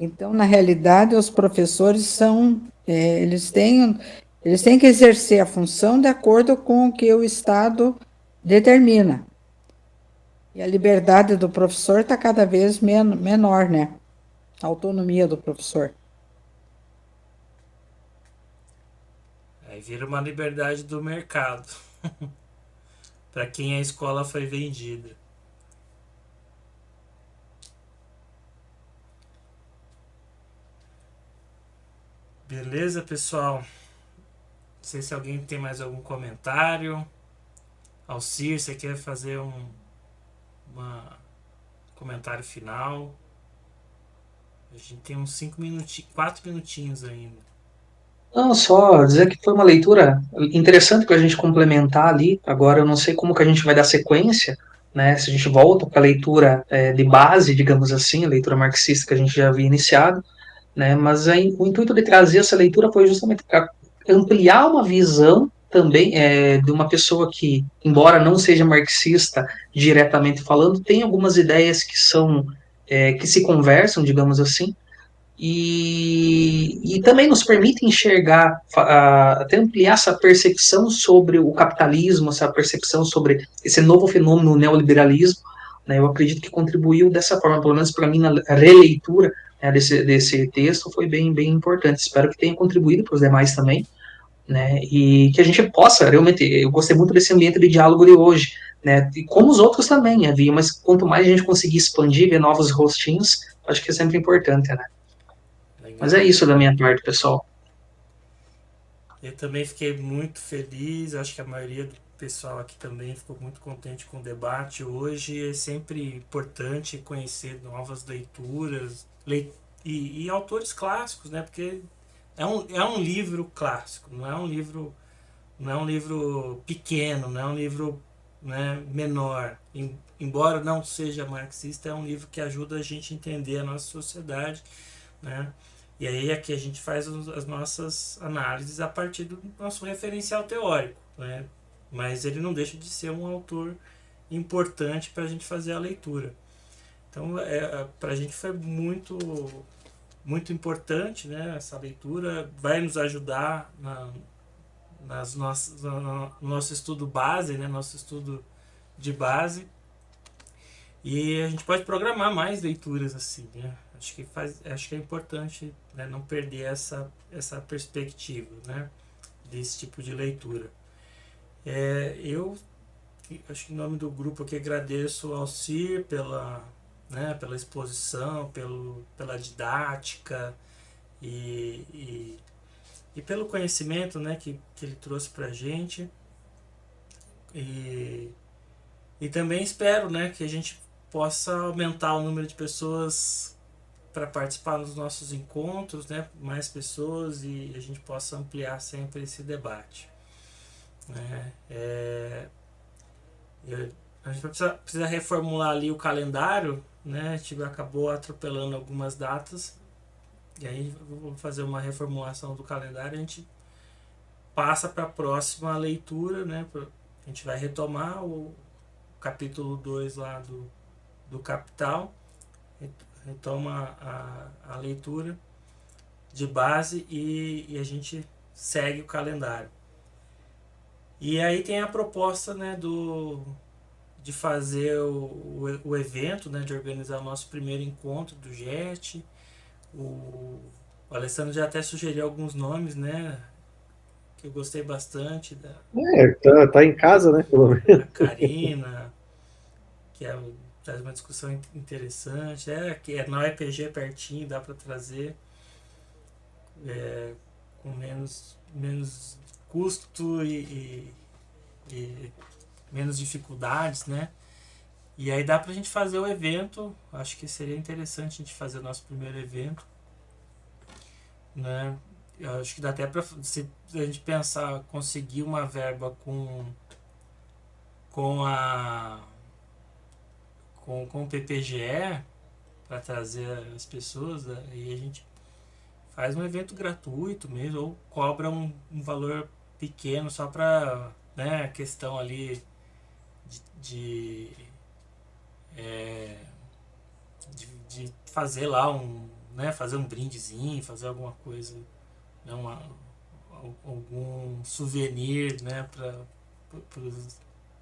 Então, na realidade, os professores eles têm que exercer a função de acordo com o que o Estado determina. E a liberdade do professor está cada vez menor, né? A autonomia do professor. Aí vira uma liberdade do mercado. Para quem a escola foi vendida. Beleza, pessoal? Não sei se alguém tem mais algum comentário. Alcir, você quer fazer um comentário final? A gente tem uns 4 minutinhos ainda. Não, só dizer que foi uma leitura interessante para a gente complementar ali. Agora, eu não sei como que a gente vai dar sequência, né? Se a gente volta para a leitura de base, digamos assim, a leitura marxista que a gente já havia iniciado, né? Mas o intuito de trazer essa leitura foi justamente para ampliar uma visão também de uma pessoa que, embora não seja marxista diretamente falando, tem algumas ideias que são que se conversam, digamos assim, e também nos permite enxergar, até ampliar essa percepção sobre o capitalismo, essa percepção sobre esse novo fenômeno, o neoliberalismo, né? Eu acredito que contribuiu dessa forma, pelo menos para mim, na releitura, né, desse texto, foi bem, bem importante. Espero que tenha contribuído para os demais também, né? E que a gente possa, realmente, eu gostei muito desse ambiente de diálogo de hoje, né? E como os outros também havia, mas quanto mais a gente conseguir expandir, ver novos rostinhos, acho que é sempre importante, né? Mas é isso da minha parte, pessoal. Eu também fiquei muito feliz, acho que a maioria do pessoal aqui também ficou muito contente com o debate hoje. É sempre importante conhecer novas leituras e autores clássicos, né? Porque é um livro clássico, não é um livro pequeno, não é um livro, né, menor. Embora não seja marxista, é um livro que ajuda a gente a entender a nossa sociedade, né? E aí aqui a gente faz as nossas análises a partir do nosso referencial teórico, né? Mas ele não deixa de ser um autor importante para a gente fazer a leitura. Então, para a gente foi muito, muito importante, né? Essa leitura vai nos ajudar no nosso estudo base, né? Nosso estudo de base. E a gente pode programar mais leituras assim, né? Acho que é importante, né, não perder essa perspectiva, né, desse tipo de leitura. Eu acho que em nome do grupo aqui agradeço ao Alcir pela exposição, pela didática e pelo conhecimento, né, que ele trouxe para a gente. E também espero, né, que a gente possa aumentar o número de pessoas para participar dos nossos encontros, né, mais pessoas, e a gente possa ampliar sempre esse debate. Né? A gente precisa reformular ali o calendário, né? A gente acabou atropelando algumas datas, e aí vou fazer uma reformulação do calendário, a gente passa para a próxima leitura, né? A gente vai retomar o capítulo 2 lá do Capital, retoma a leitura de base e a gente segue o calendário. E aí tem a proposta, né, de fazer o evento, né, de organizar o nosso primeiro encontro do JET. O Alessandro já até sugeriu alguns nomes, né, que eu gostei bastante. Tá em casa, né, pelo menos. A Karina, que traz uma discussão interessante. Que é na UEPG pertinho, dá para trazer com menos custo e menos dificuldades, né? E aí dá pra gente fazer o evento. Acho que seria interessante a gente fazer o nosso primeiro evento, né? Eu acho que dá até pra, se a gente pensar, conseguir uma verba com o PPGE para trazer as pessoas, aí a gente faz um evento gratuito mesmo, ou cobra um valor pequeno só para, né, questão ali de fazer lá né, fazer um brindezinho, fazer alguma coisa, né, algum souvenir, né,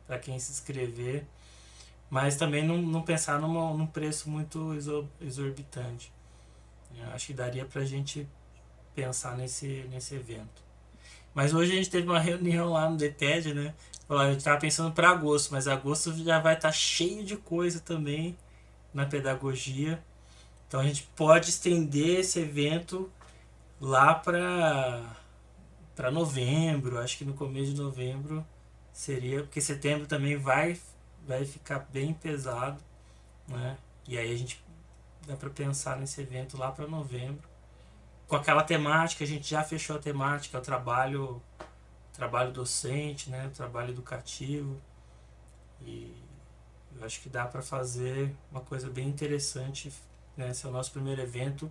para quem se inscrever, mas também não pensar num preço muito exorbitante. Acho que daria para a gente pensar nesse evento. Mas hoje a gente teve uma reunião lá no DPED, né? A gente estava pensando para agosto, mas agosto já vai estar cheio de coisa também na pedagogia. Então a gente pode estender esse evento lá para novembro. Acho que no começo de novembro seria, porque setembro também vai ficar bem pesado, né? E aí a gente dá para pensar nesse evento lá para novembro, com aquela temática. A gente já fechou a temática, o trabalho docente, né, o trabalho educativo, e eu acho que dá para fazer uma coisa bem interessante, né? Esse é o nosso primeiro evento,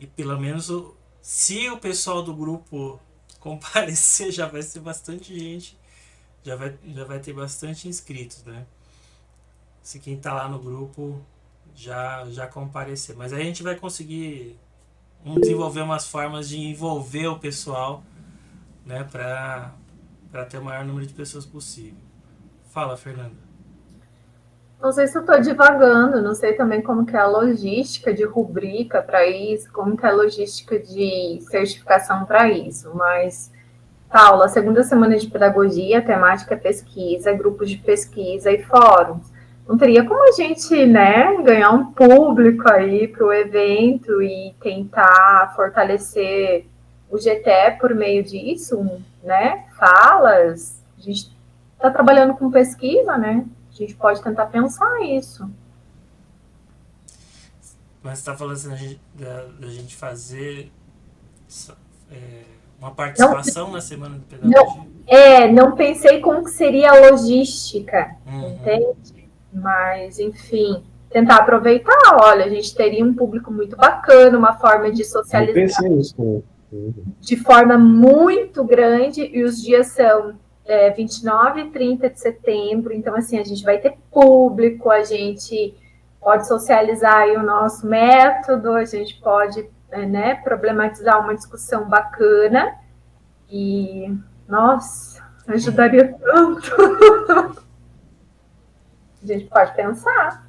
e pelo menos se o pessoal do grupo comparecer, já vai ser bastante gente, já vai ter bastante inscritos, né? Se quem está lá no grupo já comparecer. Mas aí a gente vai conseguir desenvolver umas formas de envolver o pessoal, né, para ter o maior número de pessoas possível. Fala, Fernanda. Não sei se eu estou divagando, não sei também como que é a logística de rubrica para isso, como que é a logística de certificação para isso, mas Paula, segunda semana de pedagogia, temática é pesquisa, grupos de pesquisa e fóruns. Não teria como a gente, né, ganhar um público aí para o evento e tentar fortalecer o GTE por meio disso, né? Falas, a gente está trabalhando com pesquisa, né? A gente pode tentar pensar isso. Mas você está falando assim, da gente fazer uma participação na semana de pedagogia? Não pensei como que seria a logística, entende? Mas, enfim, tentar aproveitar. Olha, a gente teria um público muito bacana, uma forma de socializar. Eu pensei nisso. De forma muito grande, e os dias são 29 e 30 de setembro, então, assim, a gente vai ter público, a gente pode socializar aí o nosso método, a gente pode, né, problematizar uma discussão bacana, e, nossa, ajudaria tanto. A gente pode pensar.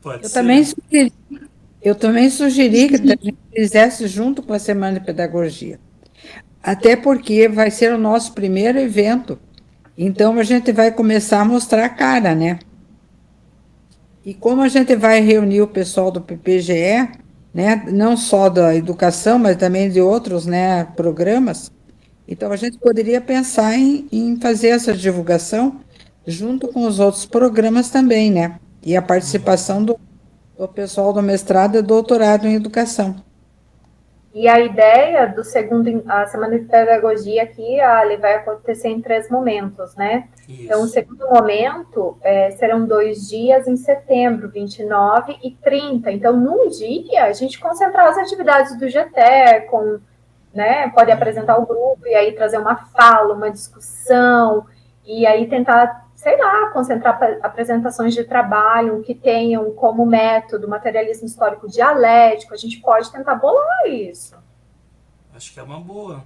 Pode Eu ser. também sugeri que a gente fizesse junto com a Semana de Pedagogia. Até porque vai ser o nosso primeiro evento. Então, a gente vai começar a mostrar a cara, né? E como a gente vai reunir o pessoal do PPGE, né? Não só da educação, mas também de outros, né, programas. Então, a gente poderia pensar em fazer essa divulgação junto com os outros programas também, né? E a participação do pessoal do mestrado e doutorado em educação. E a ideia do a Semana de Pedagogia aqui, Ali, vai acontecer em 3 momentos, né? Isso. Então, o segundo momento serão 2 dias em setembro, 29 e 30. Então, num dia, a gente concentrar as atividades do GT, né, pode apresentar o grupo e aí trazer uma fala, uma discussão, e aí tentar, sei lá, concentrar apresentações de trabalho que tenham como método materialismo histórico dialético. A gente pode tentar bolar isso. Acho que é uma boa.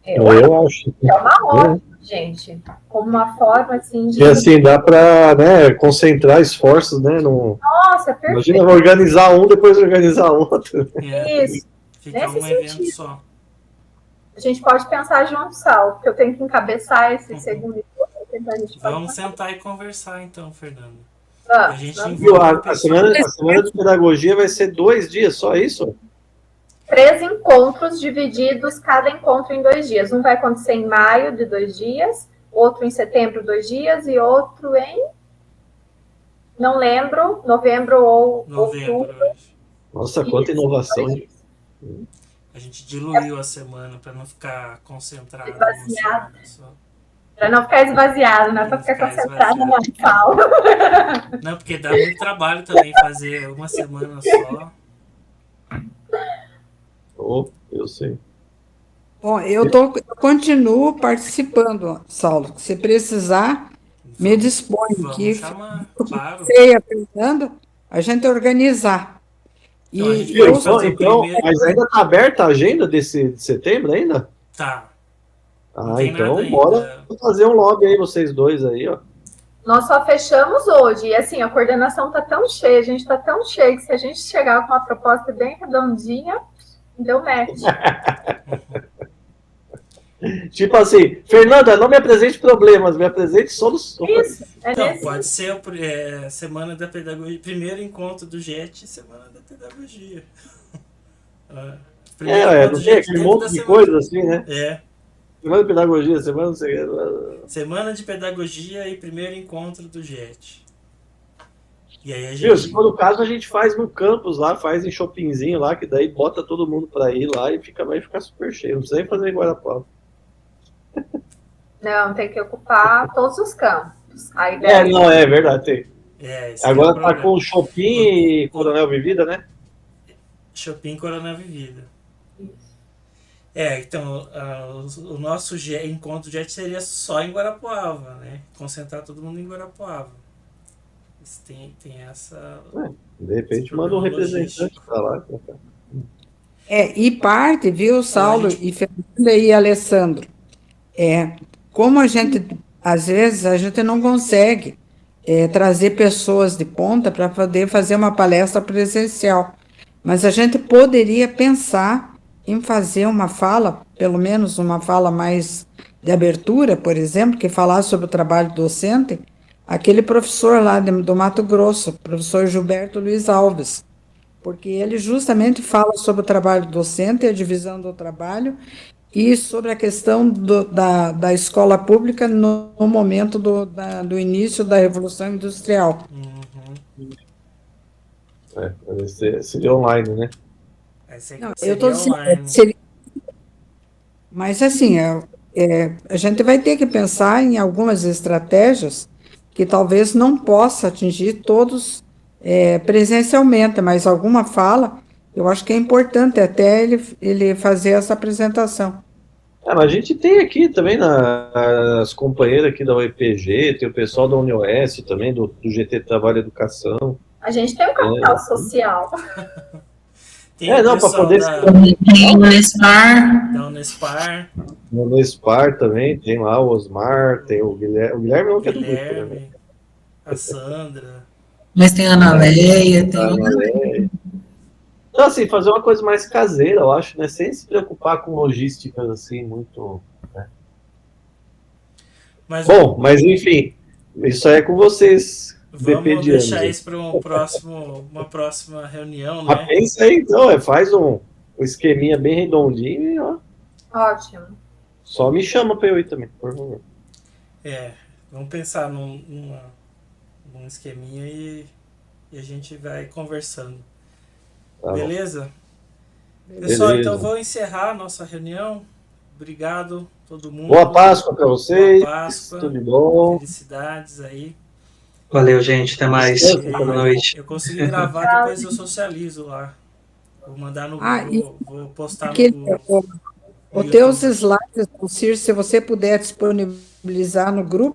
Eu acho. É uma ótima, gente. Como uma forma, assim, de... E assim, dá para, né, concentrar esforços, né? Nossa, perfeito. Imagina organizar um, depois organizar outro. Isso. Fica Nesse um evento sentido. só. A gente pode pensar junto, Sal, porque eu tenho que encabeçar esse segundo encontro. Então a gente pode Vamos pensar. sentar e conversar, então, Fernando. Vamos, A gente vamos. Viu, envolve o a pessoal. semana de pedagogia vai ser 2 dias, só isso? 3 encontros divididos, cada encontro em 2 dias. Um vai acontecer em maio, de 2 dias, outro em setembro, 2 dias, e outro em, não lembro, novembro ou Novembro, outubro. eu acho. Nossa, quanta Isso, inovação. 2 dias. A gente diluiu a semana para não ficar concentrado numa Esvaziado. semana só. Para não ficar esvaziado, né? Para ficar concentrado na fala. Não, porque dá muito trabalho também fazer uma semana só. Oh, eu sei. Bom, eu continuo participando, Saulo. Se precisar, me dispõe Vamos que chamar, claro. sei aprendendo, a gente organizar. Então, a gente E pode eu fazer o primeiro. Mas ainda está aberta a agenda de setembro ainda? Tá. Ah, tem então nada bora ainda. fazer um lobby aí, vocês dois aí, ó. Nós só fechamos hoje. E assim, a coordenação está tão cheia, a gente está tão cheio, que se a gente chegar com uma proposta bem redondinha, deu match. Tipo assim, Fernanda, não me apresente problemas, me apresente soluções. Isso, Então, nesse... pode ser Semana da Pedagogia, primeiro encontro do JET, Semana da Pedagogia. Primeiro encontro Não do tem JET aquele dentro monte da de semana. coisa assim, né? É. Semana de pedagogia, semana não sei. Semana de Pedagogia e primeiro encontro do JET. E aí a Viu, gente. se for o caso, a gente faz no campus lá, faz em shoppingzinho lá, que daí bota todo mundo pra ir lá e vai ficar super cheio. Não precisa nem fazer em Guarapava. Não, tem que ocupar todos os campos. A ideia Não, é verdade. Tem. Esse Agora é o tá problema. com o Shopping e Coronel Vivida, né? Shopping Corona Vivida. Então, o nosso encontro JET seria só em Guarapuava, né? Concentrar todo mundo em Guarapuava. Tem essa. De repente manda um representante pra lá. E parte, viu, Saulo e Fernanda e Alessandro, como a gente, às vezes, a gente não consegue trazer pessoas de ponta para poder fazer uma palestra presencial, mas a gente poderia pensar em fazer uma fala, pelo menos uma fala mais de abertura, por exemplo, que falasse sobre o trabalho docente, aquele professor lá do Mato Grosso, professor Gilberto Luiz Alves, porque ele justamente fala sobre o trabalho docente, a divisão do trabalho, e sobre a questão da escola pública no momento do início da Revolução Industrial. Seria online, né? Não, eu estou dizendo, mas assim, a gente vai ter que pensar em algumas estratégias que talvez não possa atingir todos presencialmente, mas alguma fala, eu acho que é importante até ele fazer essa apresentação. Mas a gente tem aqui também as companheiras aqui da UEPG, tem o pessoal da UniOS também, do GT Trabalho e Educação. A gente tem um capital social. Não, para poder... Tem o Unespar. Da Unespar. No Unespar também, tem lá o Osmar, tem o Guilherme. O Guilherme não, que é do grupo, né? A Sandra. Mas tem a Ana Leia, tem... Então, assim, fazer uma coisa mais caseira, eu acho, né? Sem se preocupar com logísticas, assim, muito... Né? Bom, mas enfim, isso aí é com vocês. Vamos deixar isso para uma próxima reunião, né? Pensa aí, então, faz um esqueminha bem redondinho e ó. Ótimo. Só me chama para eu ir também, por favor. Vamos pensar num esqueminha e a gente vai conversando. Tá, beleza? Pessoal, então vou encerrar a nossa reunião. Obrigado todo mundo. Boa Páscoa para vocês. Boa Páscoa. Tudo de bom. Felicidades aí. Valeu, gente. Até mais. Boa noite. Eu consegui gravar, depois eu socializo lá. Vou mandar no grupo, vou postar no grupo. Os teus slides, Alcir, se você puder disponibilizar no grupo,